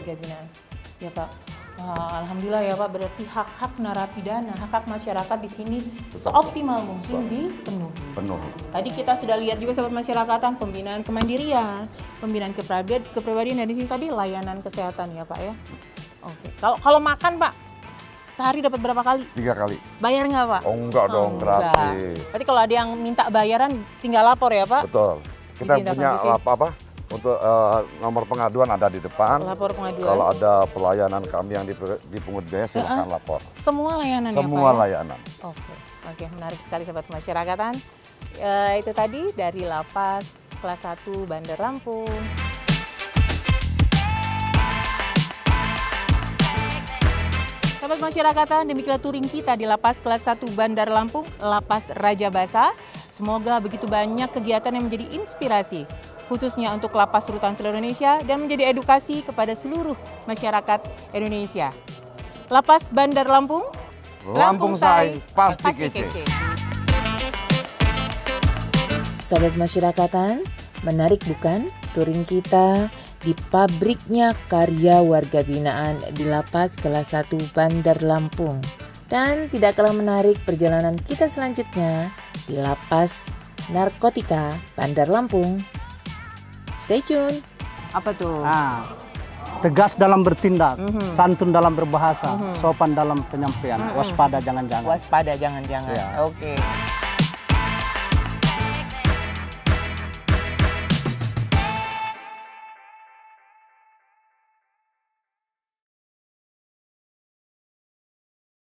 Ya Pak. Wah, alhamdulillah ya Pak, berarti hak-hak narapidana, hak-hak masyarakat di sini seoptimal mungkin dipenuhi. Tadi kita sudah lihat juga sahabat masyarakatan, pembinaan kemandirian, pembinaan kepribadian, dan di sini tadi layanan kesehatan ya Pak ya. Oke. Kalau makan Pak, sehari dapat berapa kali? 3 kali. Bayar nggak Pak? Oh enggak dong, gratis. Berarti kalau ada yang minta bayaran tinggal lapor ya Pak? Betul. Kita punya apa? Untuk nomor pengaduan ada di depan. Lapor pengaduan. Kalau ada pelayanan kami yang dipungut biaya silakan lapor. Semua layanan Semua ya Pak? Layanan. Oke, menarik sekali sahabat masyarakatan. Itu tadi dari Lapas Kelas 1 Bandar Lampung. Sahabat masyarakatan, demikianlah touring kita di Lapas Kelas 1 Bandar Lampung, Lapas Raja Basa. Semoga begitu banyak kegiatan yang menjadi inspirasi, khususnya untuk lapas rutan seluruh Indonesia dan menjadi edukasi kepada seluruh masyarakat Indonesia. Lapas Bandar Lampung, Lampung Say, pasti kece. Sahabat masyarakatan, menarik bukan touring kita di pabriknya karya warga binaan di Lapas Kelas 1 Bandar Lampung. Dan tidak kalah menarik perjalanan kita selanjutnya di Lapas Narkotika Bandar Lampung. Stay tune. Apa tuh? Tegas dalam bertindak, santun dalam berbahasa, sopan dalam penyampaian, waspada jangan-jangan. Waspada jangan-jangan. Ya. Oke.